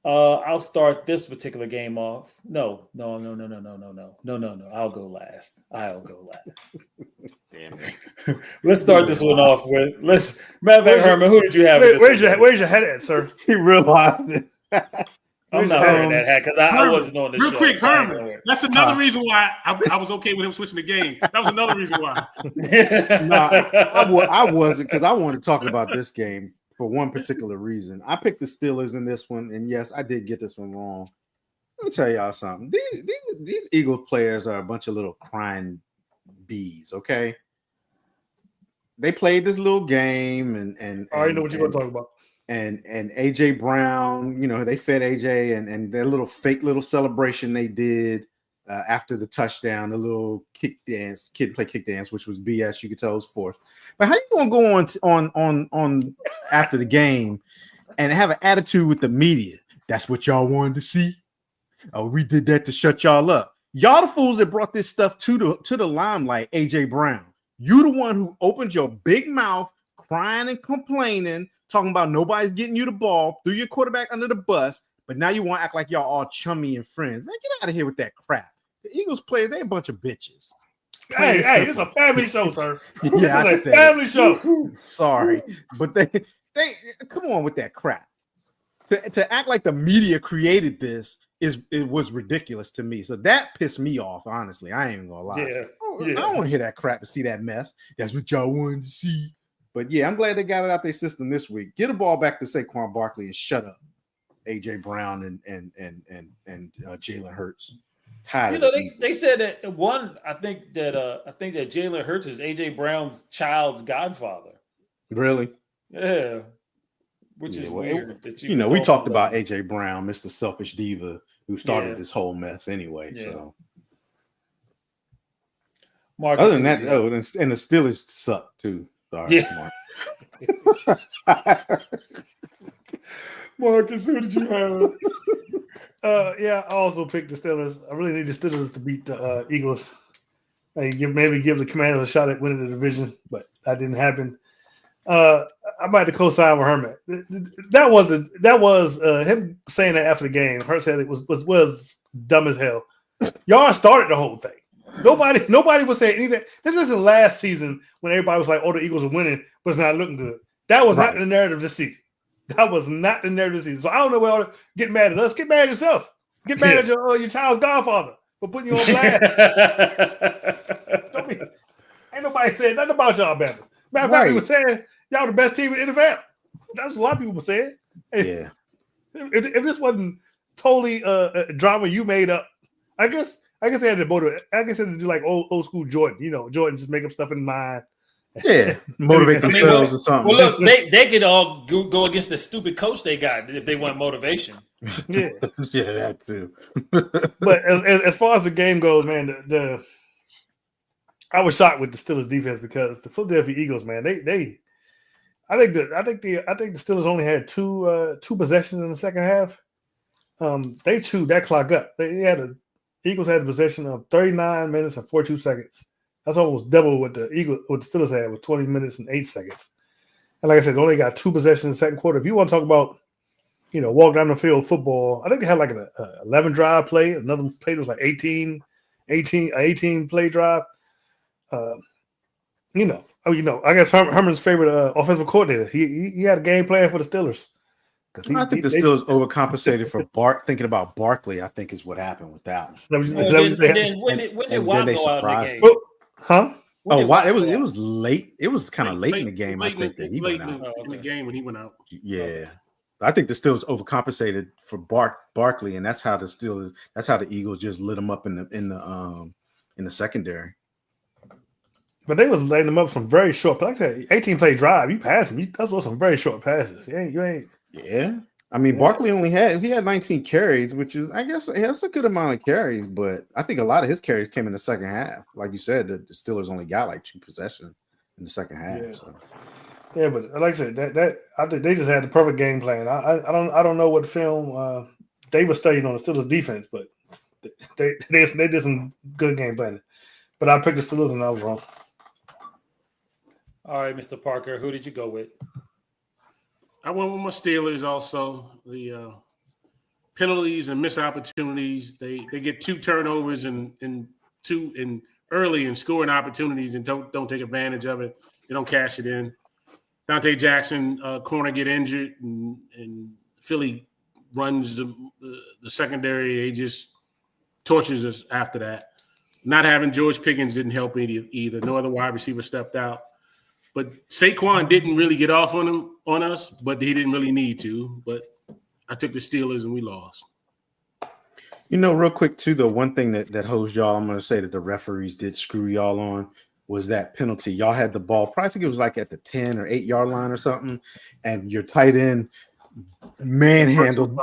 I'll start this particular game off. No. I'll go last. Damn it. Let's start this one off with. Matter of fact, Herman, who did you have? Where's your head at, sir? He realized it. I'm not wearing that hat because I wasn't on the show. Real quick, so Herman. That's another reason why I was okay with him switching the game. That was another reason why. I wasn't, because I wanted to talk about this game for one particular reason. I picked the Steelers in this one, and yes, I did get this one wrong. Let me tell y'all something. These Eagles players are a bunch of little crying bees, okay? They played this little game, and I already know what you're going to talk about. And AJ Brown, they fed AJ and their little fake little celebration they did after the touchdown, the little kick dance, kid play kick dance, which was BS. You could tell it was forced. But how you gonna go on after the game and have an attitude with the media? That's what y'all wanted to see. Oh, we did that to shut y'all up. Y'all the fools that brought this stuff to the limelight. AJ Brown, you the one who opened your big mouth, crying and complaining, talking about nobody's getting you the ball, threw your quarterback under the bus, but now you want to act like y'all all chummy and friends. Man, get out of here with that crap. The Eagles players, they a bunch of bitches. Hey, it's a family show, sir. Yeah, it's a family show. Sorry, but they come on with that crap. To act like the media created this was ridiculous to me. So that pissed me off, honestly. I ain't even gonna lie. Yeah. I don't want to hear that crap to see that mess. That's what y'all wanted to see. But yeah, I'm glad they got it out their system this week. Get the ball back to Saquon Barkley and shut up AJ Brown and Jalen Hurts. They said that I think that Jalen Hurts is AJ Brown's child's godfather. Really? Yeah. Which is weird. We talked about AJ Brown, Mr. Selfish Diva, who started this whole mess anyway. Yeah. So Marcus, other than that, and the Steelers suck too. Sorry, Marcus, who did you have? I also picked the Steelers. I really need the Steelers to beat the Eagles. Maybe give the Commanders a shot at winning the division, but that didn't happen. I might have to co-sign with Herman. That was him saying that after the game. Hurt said it was dumb as hell. Y'all started the whole thing. Nobody was saying anything. This isn't last season when everybody was like, "Oh, the Eagles are winning," but it's not looking good. That was not the narrative this season. That was not the narrative this season. So I don't know where all to get mad at us. Get mad at yourself. Get mad at your child's godfather for putting you on blast. Ain't nobody saying nothing about y'all, Bama. Matter of fact, we were saying y'all the best team in the NFL. That's what a lot of people were saying. Yeah. If this wasn't totally drama you made up, I guess they had to do like old school Jordan. Jordan just make up stuff in mind Yeah, motivate themselves or something. Well, look, they could all go against the stupid coach they got if they want motivation. Yeah, yeah, that too. but as far as the game goes, man, I was shocked with the Steelers defense because the Philadelphia Eagles, man, I think the Steelers only had two possessions in the second half. They chewed that clock up. Eagles had a possession of 39 minutes and 42 seconds. That's almost double what the Steelers had with 20 minutes and 8 seconds. And like I said, they only got two possessions in the second quarter. If you want to talk about, walk down the field football, I think they had like an 11 drive play. Another play was like 18 play drive. I guess Herman's favorite offensive coordinator. He had a game plan for the Steelers. I think the Steelers overcompensated for thinking about Barkley. I think is what happened with that one. When did Watt go out in the game? Huh? It was late. It was kind of late in the game. I think that he went out in the game when he went out. Yeah, I think the Steelers overcompensated for Barkley, and that's how the Eagles just lit him up in the secondary. But they was laying them up some very short. Like I said, 18 play drive. You pass him. Those were some very short passes. You ain't. Yeah. I mean, Barkley had 19 carries, which is, I guess, that's a good amount of carries, but I think a lot of his carries came in the second half. Like you said, the Steelers only got like 2 possessions in the second half. Yeah, so. Yeah, but like I said, that I think they just had the perfect game plan. I don't know what film they were studying on the Steelers defense, but they did some good game planning. But I picked the Steelers and I was wrong. All right, Mr. Parker, who did you go with? I went with my Steelers also. The penalties and missed opportunities. They get 2 turnovers and early and scoring opportunities and don't take advantage of it. They don't cash it in. Dante Jackson, corner, get injured, and Philly runs the secondary. They just tortures us after that. Not having George Pickens didn't help either. No other wide receiver stepped out. But Saquon didn't really get off on us, but he didn't really need to. But I took the Steelers and we lost. Real quick too, the one thing that holds y'all, I'm going to say that the referees did screw y'all on was that penalty. Y'all had the ball, probably think it was like at the 10 or 8 yard line or something, and your tight end manhandled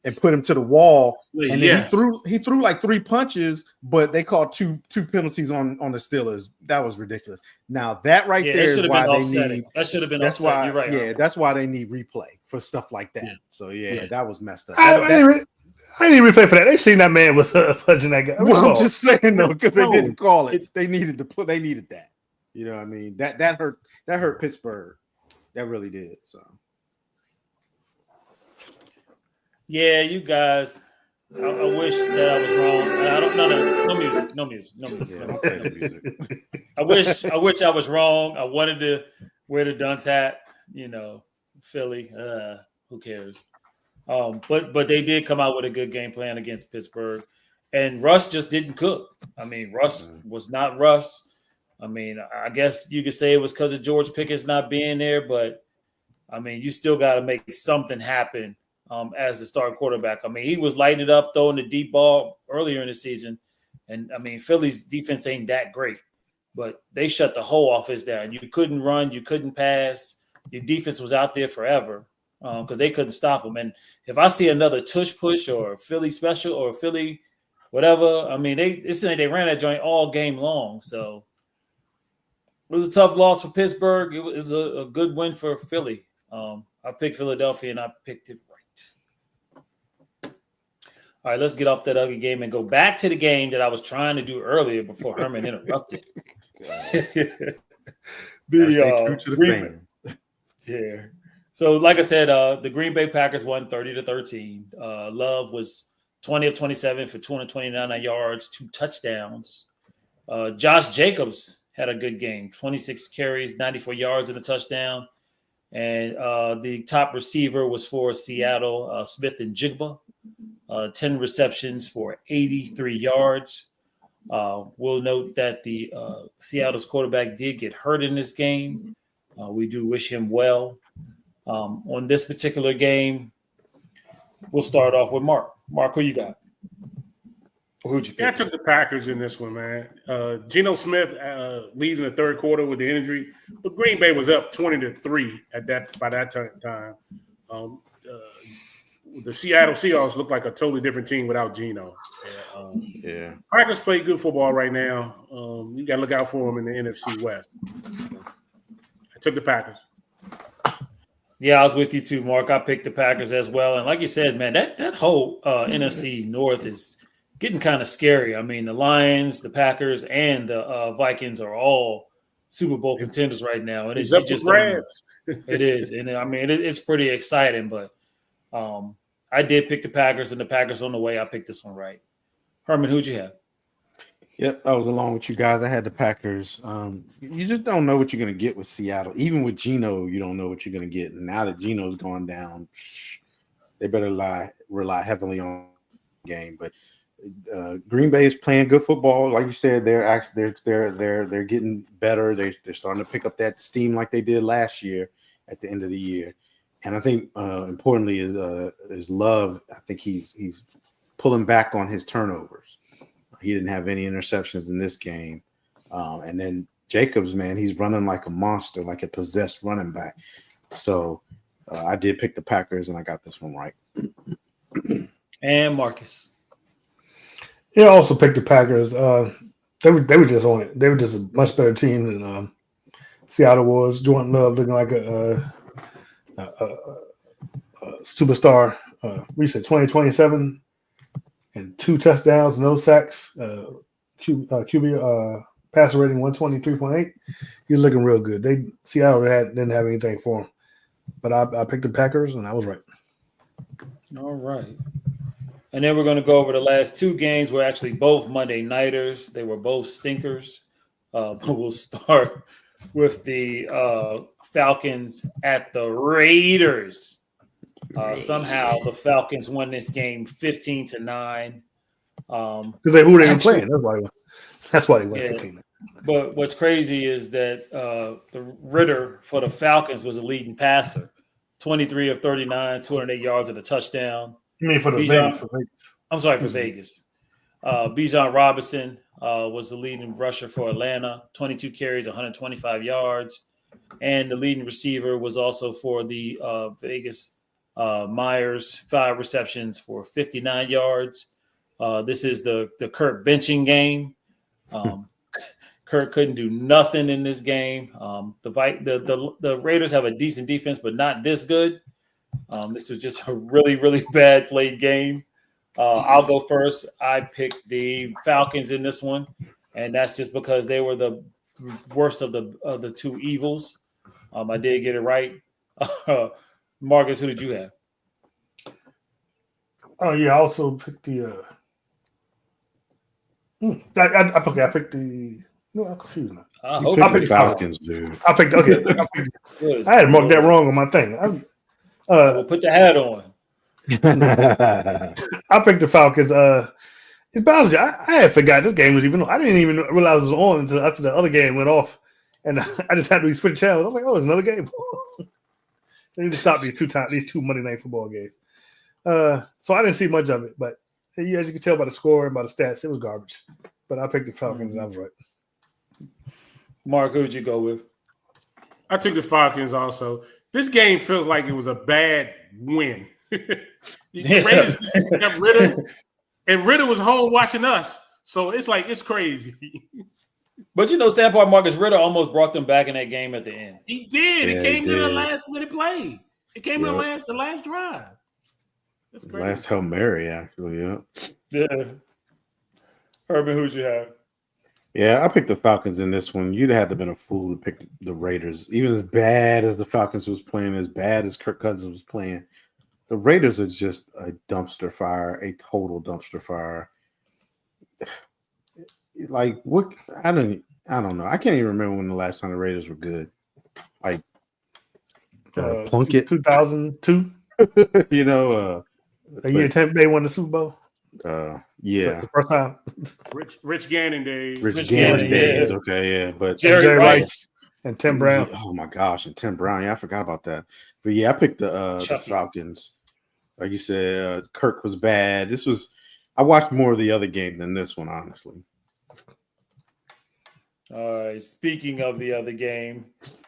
and put him to the wall. And then he threw like 3 punches, but they called two penalties on the Steelers. That was ridiculous. Now that there is why they need. That should have been. That's offset. why. You're right. Yeah, that's why they need replay for stuff like that. Yeah. So that was messed up. I need replay for that. They seen that man was punching that guy. Well, I'm just saying though, because they didn't call it. They needed that. You know what I mean? That hurt. That hurt Pittsburgh. That really did. So. Yeah, you guys. I wish that I was wrong. I don't. No music. I wish I was wrong. I wanted to wear the dunce hat. Philly. Who cares? But they did come out with a good game plan against Pittsburgh, and Russ just didn't cook. I mean, Russ was not Russ. I mean, I guess you could say it was because of George Pickens not being there, but I mean, you still got to make something happen. As the starting quarterback. I mean, he was lighting it up, throwing the deep ball earlier in the season. And, I mean, Philly's defense ain't that great. But they shut the whole offense down. You couldn't run. You couldn't pass. Your defense was out there forever because they couldn't stop them. And if I see another tush push or Philly special or Philly whatever, I mean, they ran that joint all game long. So it was a tough loss for Pittsburgh. It was a good win for Philly. I picked Philadelphia, and I picked it right. All right, let's get off that ugly game and go back to the game that I was trying to do earlier before Herman interrupted. Yeah. So, like I said, the Green Bay Packers won 30-13. Love was 20 of 27 for 229 yards, 2 touchdowns. Josh Jacobs had a good game, 26 carries, 94 yards and a touchdown. And the top receiver was for Seattle, Smith and Jigba. 10 receptions for 83 yards. We'll note that the Seattle's quarterback did get hurt in this game. We do wish him well. On this particular game, we'll start off with Mark. Mark, who you got? Who'd you pick? Yeah, I took the Packers in this one, man. Geno Smith leads in the third quarter with the injury, but Green Bay was up 20-3 by that time. The Seattle Seahawks look like a totally different team without Geno. Yeah. Packers play good football right now. You got to look out for them in the NFC West. I took the Packers. Yeah, I was with you too, Mark. I picked the Packers as well. And like you said, man, that whole NFC North is getting kind of scary. I mean, the Lions, the Packers, and the Vikings are all Super Bowl contenders right now. And It's up just for grabs. it is. And I mean, it's pretty exciting. But I did pick the Packers, and the Packers on the way. I picked this one right. Herman, who'd you have? Yep, I was along with you guys. I had the Packers. You just don't know what you're going to get with Seattle. Even with Geno, you don't know what you're going to get. And now that Geno's gone down, they better rely heavily on the game. But Green Bay is playing good football, like you said. They're getting better. They're starting to pick up that steam like they did last year at the end of the year. And I think importantly is Love. I think he's pulling back on his turnovers. He didn't have any interceptions in this game. And then Jacobs, man, he's running like a monster, like a possessed running back. So I did pick the Packers, and I got this one right. And Marcus. Yeah, I also picked the Packers. They were just on it. They were just a much better team than Seattle was. Jordan Love looking like a superstar. We said 2027 and 2 touchdowns, no sacks. QB passer rating 123.8. He's looking real good. Seattle didn't have anything for him, but I picked the Packers, and I was right. All right. And then we're going to go over the last 2 games. We're actually both Monday nighters. They were both stinkers. But we'll start with the Falcons at the Raiders. Somehow the Falcons won this game 15-9. Because who they were playing? That's why they won 15. But what's crazy is that the Ritter for the Falcons was a leading passer, 23 of 39, 208 yards and a touchdown. You mean for the Vegas? I'm sorry, for Vegas. Bijan Robinson was the leading rusher for Atlanta, 22 carries, 125 yards. And the leading receiver was also for the Vegas Myers, 5 receptions for 59 yards. This is the Kirk benching game. Kirk couldn't do nothing in this game. The Raiders have a decent defense, but not this good. This was just a really, really bad played game. I'll go first. I picked the Falcons in this one, and that's just because they were the worst of the 2 evils. I did get it right. Marcus, who did you have? Oh yeah, I also picked the. I picked the. No, I'm confused now. I picked the Falcons, dude. I had marked that wrong on my thing. We'll put the hat on. I picked the Falcons. It's biology. I had forgot this game was even on. I didn't even realize it was on until after the other game went off, and I just had to switch channels. I was like, "Oh, it's another game." They need to stop these 2 Monday Night Football games. So I didn't see much of it, but yeah, as you can tell by the score and by the stats, it was garbage. But I picked the Falcons, and I was right. Mark, who did you go with? I took the Falcons also. This game feels like it was a bad win. The Raiders just kept Ritter, and Ritter was home watching us. So it's like, it's crazy. But sad part, Marcus, Ritter almost brought them back in that game at the end. He did. Yeah, it came in the last minute play. It came in the last drive. That's crazy. Last Hail Mary, actually, Yeah. Urban, who'd you have? Yeah, I picked the Falcons in this one. You'd have to have been a fool to pick the Raiders. Even as bad as the Falcons was playing, as bad as Kirk Cousins was playing, the Raiders are just a dumpster fire, a total dumpster fire. Like, what? I don't know. I can't even remember when the last time the Raiders were good. Like Plunkett, 2002. The year Tampa Bay won the Super Bowl. Yeah, the first time. Rich Gannon days. Rich Gannon days. Yeah. Okay, yeah, but Jerry Rice and Tim Brown. Oh my gosh, and Tim Brown. Yeah, I forgot about that. But yeah, I picked the Falcons. Like you said, Kirk was bad. This was I watched more of the other game than this one, honestly. All right. Speaking of the other game,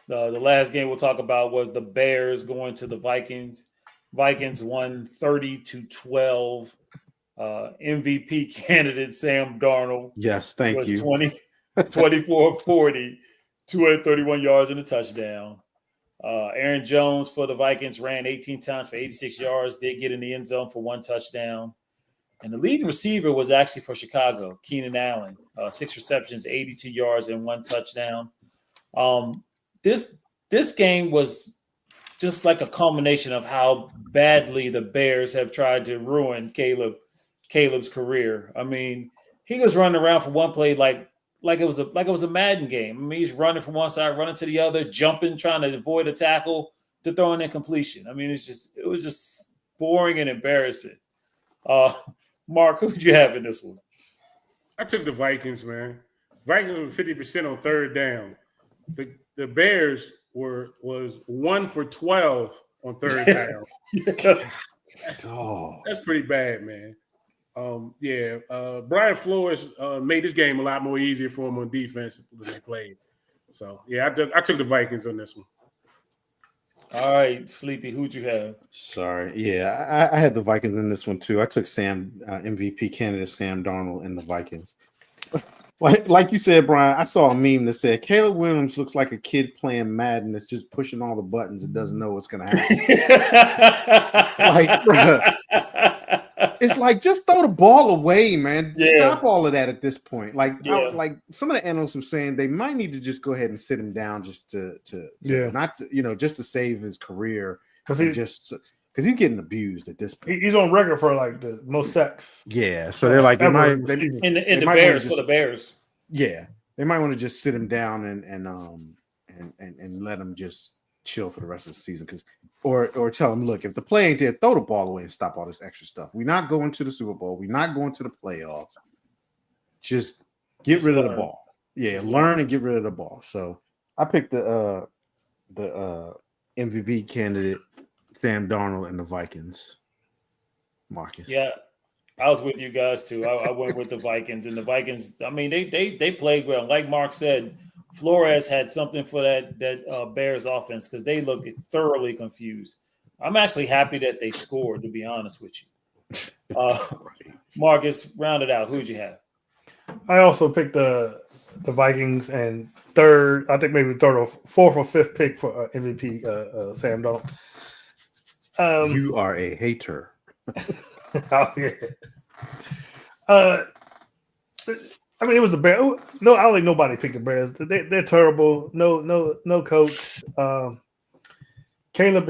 the last game we'll talk about was the Bears going to the Vikings. Vikings won 30-12. MVP candidate Sam Darnold Yes, thank was you. 24-40, 231 yards and a touchdown. Aaron Jones for the Vikings ran 18 times for 86 yards, did get in the end zone for 1 touchdown. And the leading receiver was actually for Chicago, Keenan Allen, 6 receptions, 82 yards, and 1 touchdown. This game was just like a culmination of how badly the Bears have tried to ruin Caleb's career. I mean, he was running around for one play like it was a Madden game. I mean, he's running from one side, running to the other, jumping, trying to avoid a tackle, to throwing in completion. I mean, it was just boring and embarrassing. Mark, who'd you have in this one? I took the Vikings, man. Vikings were 50% on third down. The Bears was 1 for 12 on third down. That's pretty bad, man. Brian Flores made this game a lot more easier for him on defense than they played. So yeah, I took the Vikings on this one. All right, Sleepy, who'd you have? Sorry. Yeah, I had the Vikings in this one too. I took MVP candidate Sam Darnold in the Vikings. Like you said, Brian, I saw a meme that said Caleb Williams looks like a kid playing Madden that's just pushing all the buttons and doesn't know what's going to happen. Bruh, it's like, just throw the ball away, man. Yeah. Stop all of that at this point. Like some of the analysts were saying they might need to just go ahead and sit him down just to not to, just to save his career, because he's getting abused at this point. He's on record for like the most sacks. Yeah, so they're like, the Bears for the Bears. Yeah, they might want to just sit him down and let him just chill for the rest of the season, or tell him, look, if the play ain't there, throw the ball away and stop all this extra stuff. We're not going to the Super Bowl. We're not going to the playoffs. Just get rid of the ball. Yeah, learn and get rid of the ball. So I picked the MVP candidate Sam Darnold and the Vikings. Marcus. Yeah, I was with you guys too. I went with the Vikings, and the Vikings, I mean, they played well. Like Mark said, Flores had something for that Bears offense, because they looked thoroughly confused. I'm actually happy that they scored, to be honest with you. Marcus, round it out. Who'd you have? I also picked the Vikings, and third, I think maybe third or fourth or fifth pick for MVP Sam Darnold. You are a hater. Oh, yeah. I mean, it was the Bears. No, I don't think nobody picked the Bears. They're terrible. No coach. Caleb.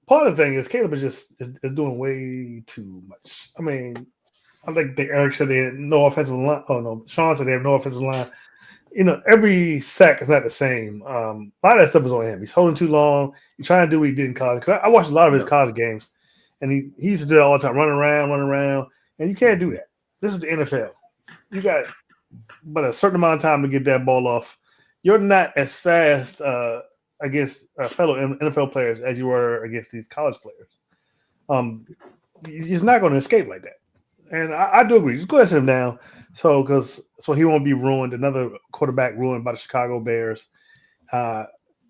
Part of the thing is Caleb is doing way too much. I mean, I think Eric said they had no offensive line. Oh no, Sean said they have no offensive line. Every sack is not the same. A lot of that stuff is on him. He's holding too long. He's trying to do what he did in college. I watched a lot of his college games, and he used to do it all the time, run around, and you can't do that. This is the NFL. You got but a certain amount of time to get that ball off. You're not as fast against fellow NFL players as you were against these college players. He's not going to escape like that. And I do agree. Just go ahead and sit him down so he won't be ruined, another quarterback ruined by the Chicago Bears.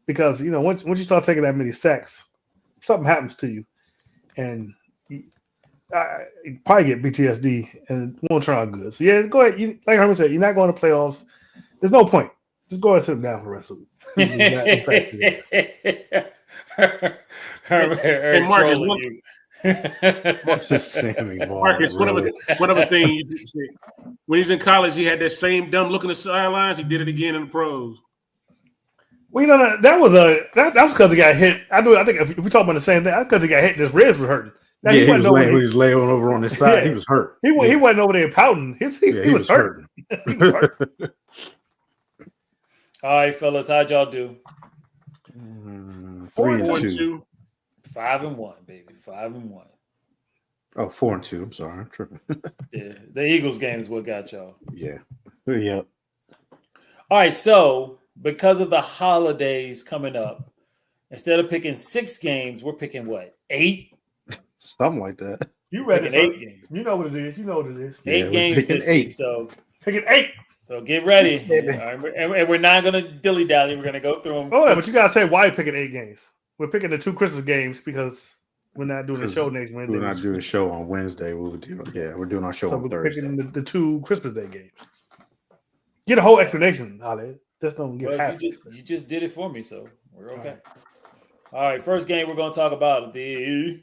Because, once you start taking that many sacks, something happens to you. And you probably get PTSD and it won't turn out good. So, yeah, go ahead. Like Herman said, you're not going to playoffs. There's no point. Just go ahead and sit him down for the rest of it. Hey, Marcus, Marcus, whatever thing you said. When he was in college, he had that same dumb look in the sidelines. He did it again in the pros. Well, that was because he got hit. I think if we talk about the same thing, that's because he got hit and his ribs were hurting. Now, he was laying over on his side. Yeah, he was hurt. He wasn't over there pouting. He was hurting. He was hurting. All right, fellas, how'd y'all do? 3-2. 5-1, baby. 5-1. Oh, 4-2. I'm sorry, I'm tripping. Yeah, the Eagles game is what got y'all. Yeah. Yep. All right, so because of the holidays coming up, instead of picking 6 games, we're picking what? 8? Something like that. You read it, Picking sir. 8 games. You know what it is. You know what it is. Yeah, 8 we're games picking this 8. week. So Picking 8. get ready. Baby. All right, and we're not going to dilly dally. We're going to go through them. Oh, yeah, but you gotta say why you picking 8 games. We're picking the 2 Christmas games because we're not doing the show next Wednesday. We're not doing a show on Wednesday. We're doing our show So on we're Thursday. picking the 2 Christmas Day games. Get a whole explanation, Ali. Just don't get Well, half. you just did it for me, so we're okay. All right, first game we're going to talk about the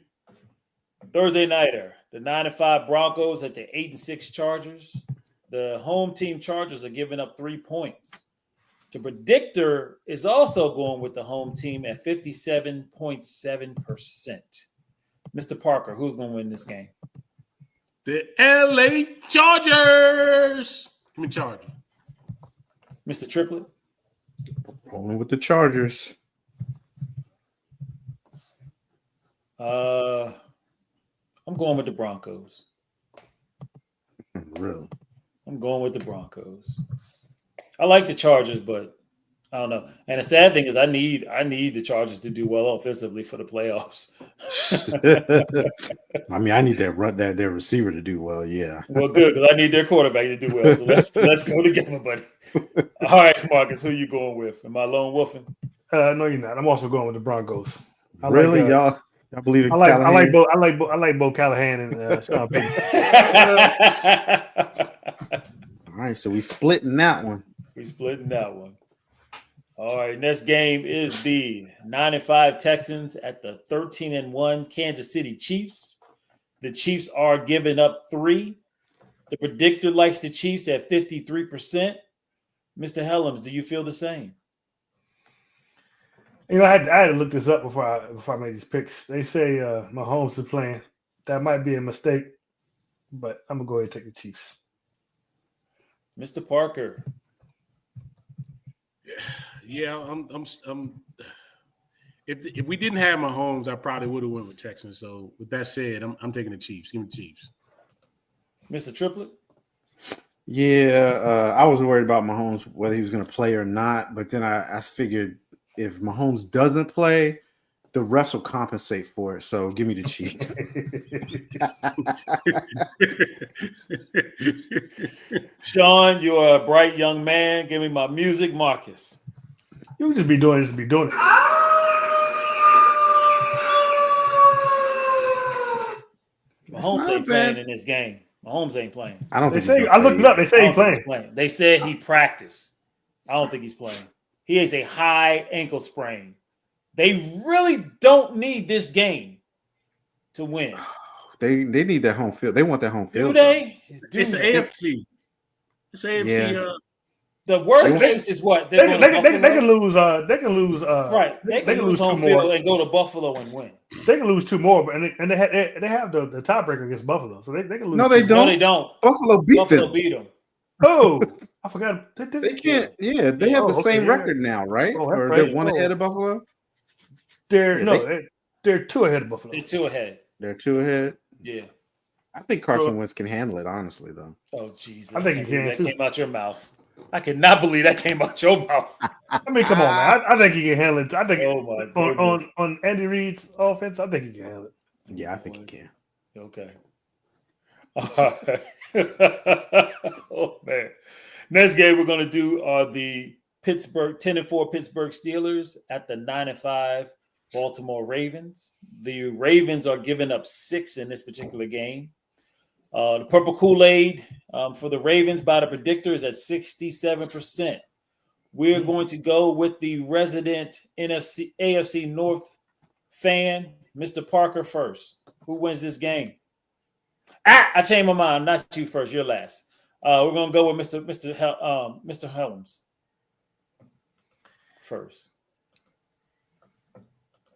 Thursday nighter. The 9-5 Broncos at the 8-6 Chargers. The home team Chargers are giving up 3 points. The predictor is also going with the home team at 57.7%. Mr. Parker, who's going to win this game? The LA Chargers. Give me Chargers. Mr. Triplet? Rolling with the Chargers. I'm going with the Broncos. Really? I'm going with the Broncos. I like the Chargers, but I don't know. And the sad thing is I need the Chargers to do well offensively for the playoffs. I mean, I need their receiver to do well. Yeah. Well, good, because I need their quarterback to do well. So let's go together, buddy. All right, Marcus, who you going with? Am I lone wolfing? No, you're not. I'm also going with the Broncos. Really, y'all believe in Callahan? I like both Callahan and Sean Payton. All right, so we splitting that one. We splitting that one. All right, next game is the 9-5 Texans at the 13-1 Kansas City Chiefs. The Chiefs are giving up 3. The predictor likes the Chiefs at 53%. Mr. Helms, do you feel the same? You know, I had to look this up before I made these picks. They say Mahomes is playing. That might be a mistake, but I'm gonna go ahead and take the Chiefs. Mr. Parker. Yeah, I'm if we didn't have Mahomes, I probably would have went with Texans. So with that said, I'm taking the Chiefs. Give me the Chiefs. Mr. Triplet? Yeah, I was worried about Mahomes, whether he was going to play or not. But then I figured if Mahomes doesn't play, the refs will compensate for it. So give me the Chiefs. Sean, you're a bright young man. Give me my music, Marcus. You just be doing this to be doing it. Mahomes ain't playing in this game. Mahomes ain't playing. I don't They think say I looked it up. They say he's playing. They said he practiced. I don't think he's playing. He has a high ankle sprain. They really don't need this game to win. They need that home field. They want that home Do field. they? It's AFC. It's AFC. Yeah. The worst case is what They can lose. They can lose. Right. They can lose home field and go to Buffalo and win. They can lose 2 more, but they have the tiebreaker against Buffalo, so they can lose. No, they 2 don't. No, they don't. Buffalo beat them. beat them. Oh, I forgot. They can't. Yeah, they have the same record now, right? Oh, or right. they're 1 ahead of Buffalo. They're Yeah, they're 2 ahead of Buffalo. They're 2 ahead. They're 2 ahead. Yeah. I think Carson Wentz can handle it, honestly, though. Oh, Jesus. I think he can, That too. came out your mouth. I cannot believe that came out your mouth. I mean, come on, man. I think he can handle it. I think Oh, my goodness. on Andy Reid's offense, I think he can handle it. Yeah, I think he can. Okay. All right. Oh, man. Next game we're going to do are the 10-4 Pittsburgh Steelers at the 9-5 Baltimore Ravens. The Ravens are giving up 6 in this particular game. The purple Kool-Aid for the Ravens by the predictor is at 67%. We're going to go with the resident AFC North fan, Mr. Parker, first. Who wins this game? I changed my mind. Not you first. You're last. We're going to go with Mr. Helms first.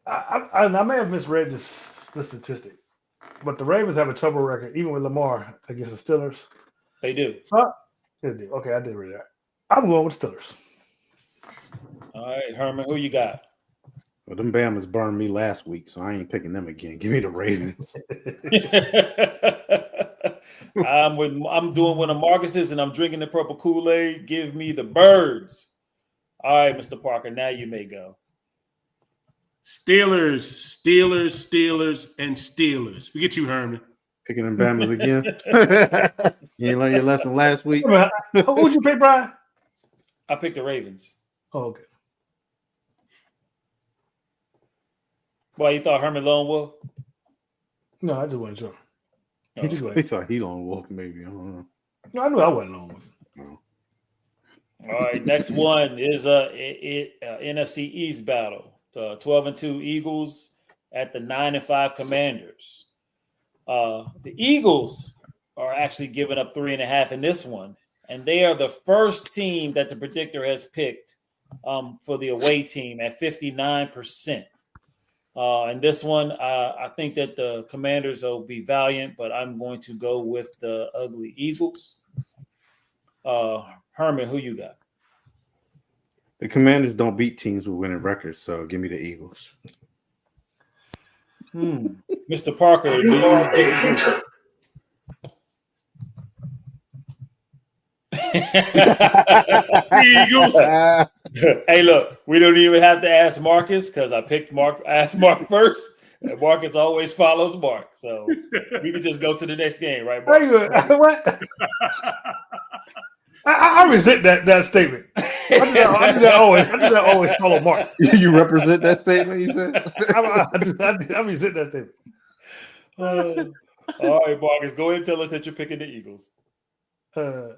I may have misread the statistic, but the Ravens have a trouble record, even with Lamar, against the Steelers. They do. Okay, I did read that. I'm going with Steelers. All right, Herman, who you got? Well, them Bama's burned me last week, so I ain't picking them again. Give me the Ravens. I'm doing one of Marcus's, and I'm drinking the purple Kool-Aid. Give me the birds. All right, Mr. Parker, now you may go. Steelers, and Steelers. Forget you, Herman. Picking them Bama's again. You ain't learned your lesson last week. Who'd you pick, Brian? I picked the Ravens. Oh, okay. Why you thought Herman Lone Wolf? No, I just wasn't sure. Oh, He just He thought he don't walk, maybe. I don't know. No, I knew I wasn't long with him. All right, next one is NFC East battle. 12-2 Eagles at the 9-5 Commanders. The Eagles are actually giving up 3.5 in this one, and they are the first team that the predictor has picked for the away team at 59%. And this one, I think that the Commanders will be valiant, but I'm going to go with the ugly Eagles. Herman, who you got? The Commanders don't beat teams with winning records, so give me the Eagles. Mr. Parker, do you disagree? Eagles. Hey, look, we don't even have to ask Marcus because I picked Mark. I asked Mark first, and Marcus always follows Mark. So we can just go to the next game, right, Mark? What? I resent that statement. I do that always follow Mark. You represent that statement, you said? I resent that statement. All right, Marcus, go ahead and tell us that you're picking the Eagles. This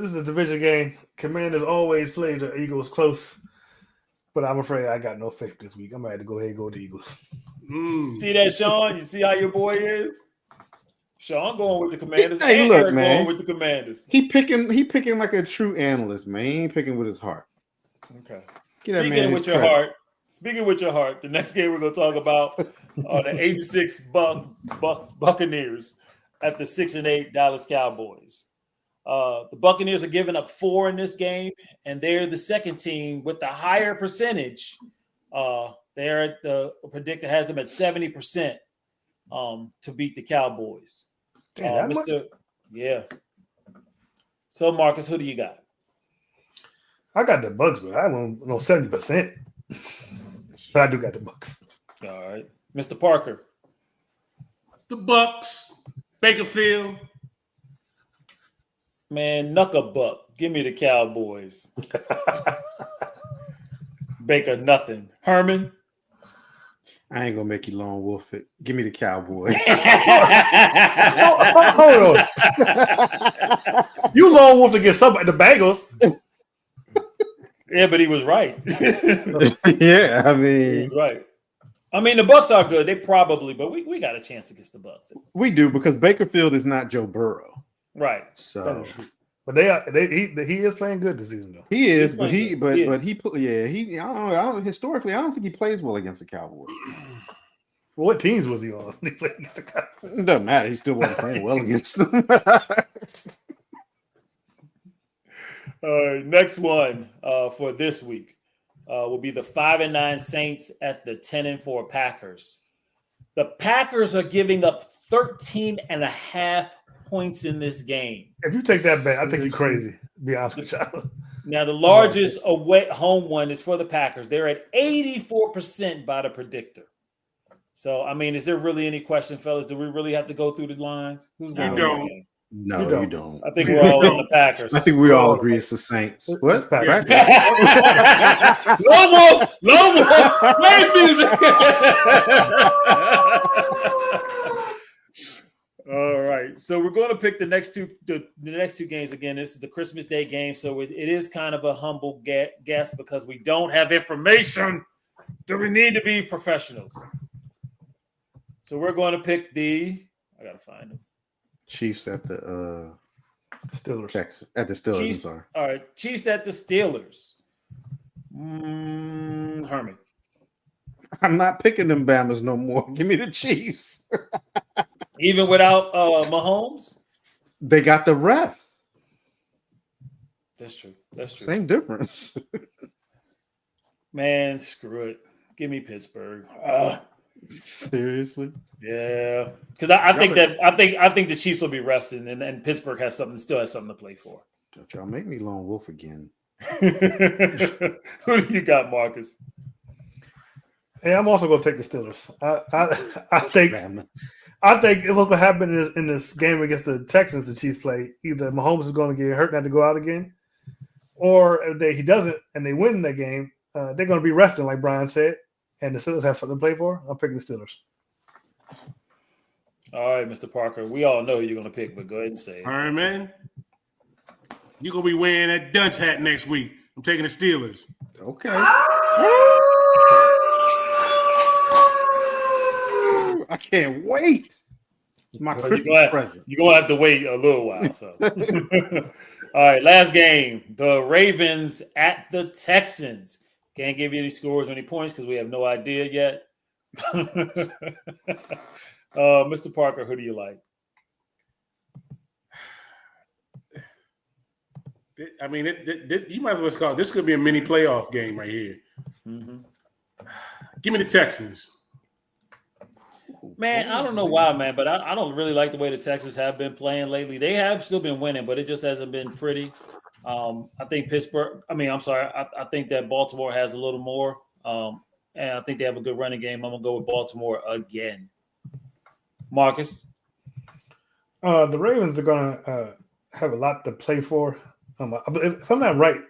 is a division game. Commanders always play the Eagles close, but I'm afraid I got no faith this week. I'm going to have to go ahead and go with the Eagles. See that, Sean? You see how your boy is? Sean going with the Commanders. Hey, and look, Eric man. going with the Commanders. He picking like a true analyst, man. He ain't picking with his heart. Okay. Get that man Speaking his with your credit. heart. Speaking with your heart, the next game we're going to talk about are the 86 Buccaneers at the 6-8 Dallas Cowboys. The Buccaneers are giving up 4 in this game, and they're the second team with the higher percentage. They're at the predictor has them at 70% to beat the Cowboys. Yeah. So, Marcus, who do you got? I got the Bucks, but I don't know 70%. But I do got the Bucks. All right. Mr. Parker. The Bucks. Bakerfield. Man, knuckle buck. Give me the Cowboys. Baker, nothing. Herman. I ain't gonna make you lone wolf it. Give me the Cowboys. Hold on. You was on wolf to get somebody the Bengals. Yeah, but he was right. Yeah, I He mean, was right. I mean, the Bucks are good. They probably, but we got a chance against the Bucks. we do because Bakerfield is not Joe Burrow. Right. So But he is playing good this season though. he is, He's but playing good. He is. I don't know. Historically, I don't think he plays well against the Cowboys. Well, what teams was he on? He played against the Cowboys. It doesn't matter. He still wasn't playing well against them. Next one for this week will be the 5-9 Saints at the 10-4 Packers. The Packers are giving up 13.5 points in this game. If you take that bet, I think you're crazy. To be honest with you. Now, the largest away home one is for the Packers. They're at 84% by the predictor. So, I mean, is there really any question, fellas? Do we really have to go through the lines? Who's going to win this game? No, you don't. I think we're all on the Packers. I think we all agree it's the Saints. What? Packers. Lone Wolf! Where's music? All right, so we're going to pick the next two games again. This is the Christmas Day game, so it is kind of a humble guess because we don't have information. Do we need to be professionals? So we're going to pick I gotta find them. Chiefs at the Steelers. Texas at the Steelers. Chiefs. I'm sorry. All right, Chiefs at the Steelers. Herman. I'm not picking them Bamas no more. Give me the Chiefs. Even without Mahomes? They got the ref. That's true. Same difference. Man, screw it. Give me Pittsburgh. Seriously? Yeah, because I think the Chiefs will be resting, and Pittsburgh still has something to play for. Don't y'all make me lone wolf again. Who do you got, Marcus? Hey, I'm also going to take the Steelers. I think Bamas. I think look what happened in this game against the Texans the Chiefs play. Either Mahomes is going to get hurt and have to go out again, or if he doesn't and they win that game, they're going to be resting, like Brian said, and the Steelers have something to play for. I'm picking the Steelers. All right, Mr. Parker. We all know who you're going to pick, but go ahead and say it. All right, man. You're going to be wearing that dunce hat next week. I'm taking the Steelers. Okay. I can't wait. It's my Well, Christmas present. you're going to have to wait a little while. So, all right, last game. The Ravens at the Texans. Can't give you any scores or any points because we have no idea yet. Mr. Parker, who do you like? I mean, you might as well call it. This could be a mini playoff game right here. Mm-hmm. Give me the Texans. Man, I don't know why, man, but I don't really like the way the Texans have been playing lately. They have still been winning, but it just hasn't been pretty. I think I think that Baltimore has a little more, and I think they have a good running game. I'm going to go with Baltimore again. Marcus? The Ravens are going to have a lot to play for. If I'm not right,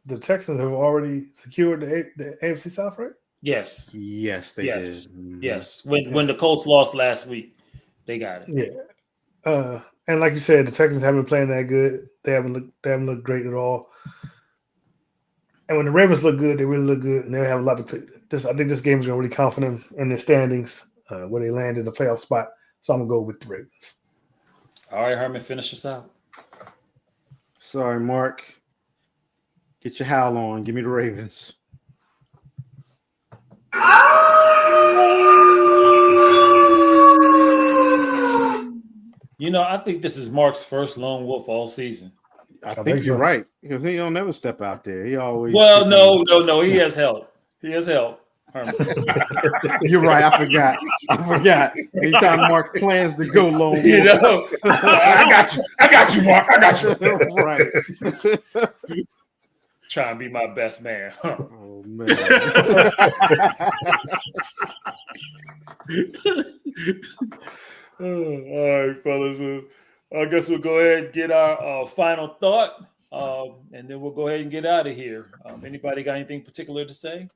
the Texans have already secured the AFC South, right? Yes. Yes, they did. Mhm. Yes. When the Colts lost last week, they got it. Yeah. And like you said, the Texans haven't been playing that good. They haven't looked great at all. And when the Ravens look good, they really look good, and they have a lot to play. I think this game is going to really count for them in their standings, where they land in the playoff spot. So I'm going to go with the Ravens. All right, Herman, finish us out. Sorry, Mark. Get your howl on. Give me the Ravens. You know, I think this is Mark's first lone wolf all season. I think you're right because he don't never step out there. He always. Well, no. He has help. Herman. You're right. I forgot. Anytime Mark plans to go lone wolf, You know, I got you, Mark. I got you. right. Trying to be my best man. Huh? Oh man. All right, fellas. I guess we'll go ahead and get our final thought, and then we'll go ahead and get out of here. Anybody got anything particular to say?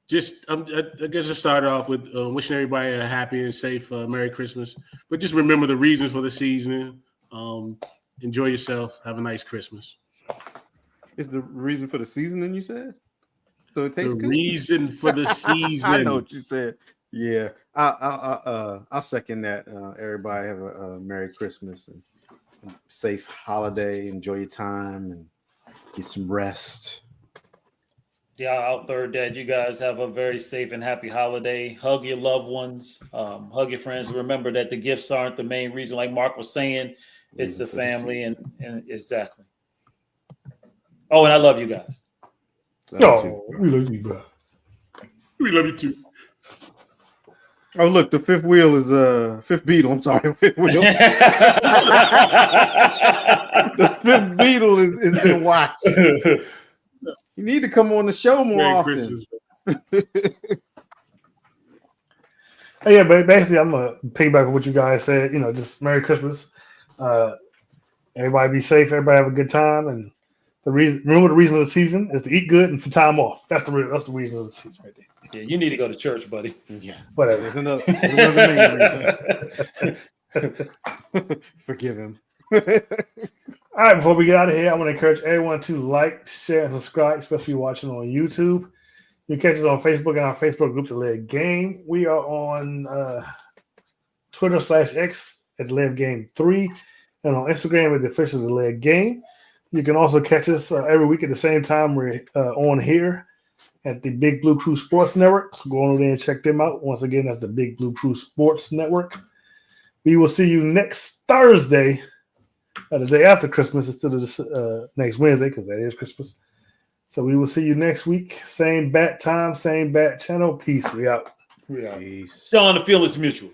Just, I guess I'll start off with wishing everybody a happy and safe Merry Christmas. But just remember the reasons for the season. Enjoy yourself. Have a nice Christmas. Is the reason for the season? Then you said. So it tastes The good? reason for the season. I know what you said. Yeah, I'll second that. Everybody have a Merry Christmas and safe holiday. Enjoy your time and get some rest. Yeah, I'll third that. You guys have a very safe and happy holiday. Hug your loved ones. Hug your friends. Remember that the gifts aren't the main reason. Like Mark was saying, it's the family and exactly. Oh, and I love you guys. No, we love you, bro. We love you too. Oh, look, the fifth wheel is fifth beetle. I'm sorry, fifth wheel. The fifth beetle is been watching. You need to come on the show more Merry often. Christmas. Yeah, but basically, I'm gonna piggyback on what you guys said. You know, just Merry Christmas. Everybody be safe. Everybody have a good time. And remember the reason of the season is to eat good and for time off. That's the reason of the season right there. Yeah, you need to go to church, buddy. Yeah, Whatever. there's another main reason. Forgive him. All right, before we get out of here, I want to encourage everyone to like, share, and subscribe, especially watching on YouTube. You can catch us on Facebook and our Facebook group, The Leg Game. We are on Twitter/X at Leg Game 3 and on Instagram at the official The Leg Game. You can also catch us every week at the same time. We're on here at the Big Blue Crew Sports Network. So go on over there and check them out. Once again, that's the Big Blue Crew Sports Network. We will see you next Thursday, the day after Christmas, instead of next Wednesday, because that is Christmas. So we will see you next week. Same bat time, same bat channel. Peace. We out. Peace. Sean, the Fearless Mutual.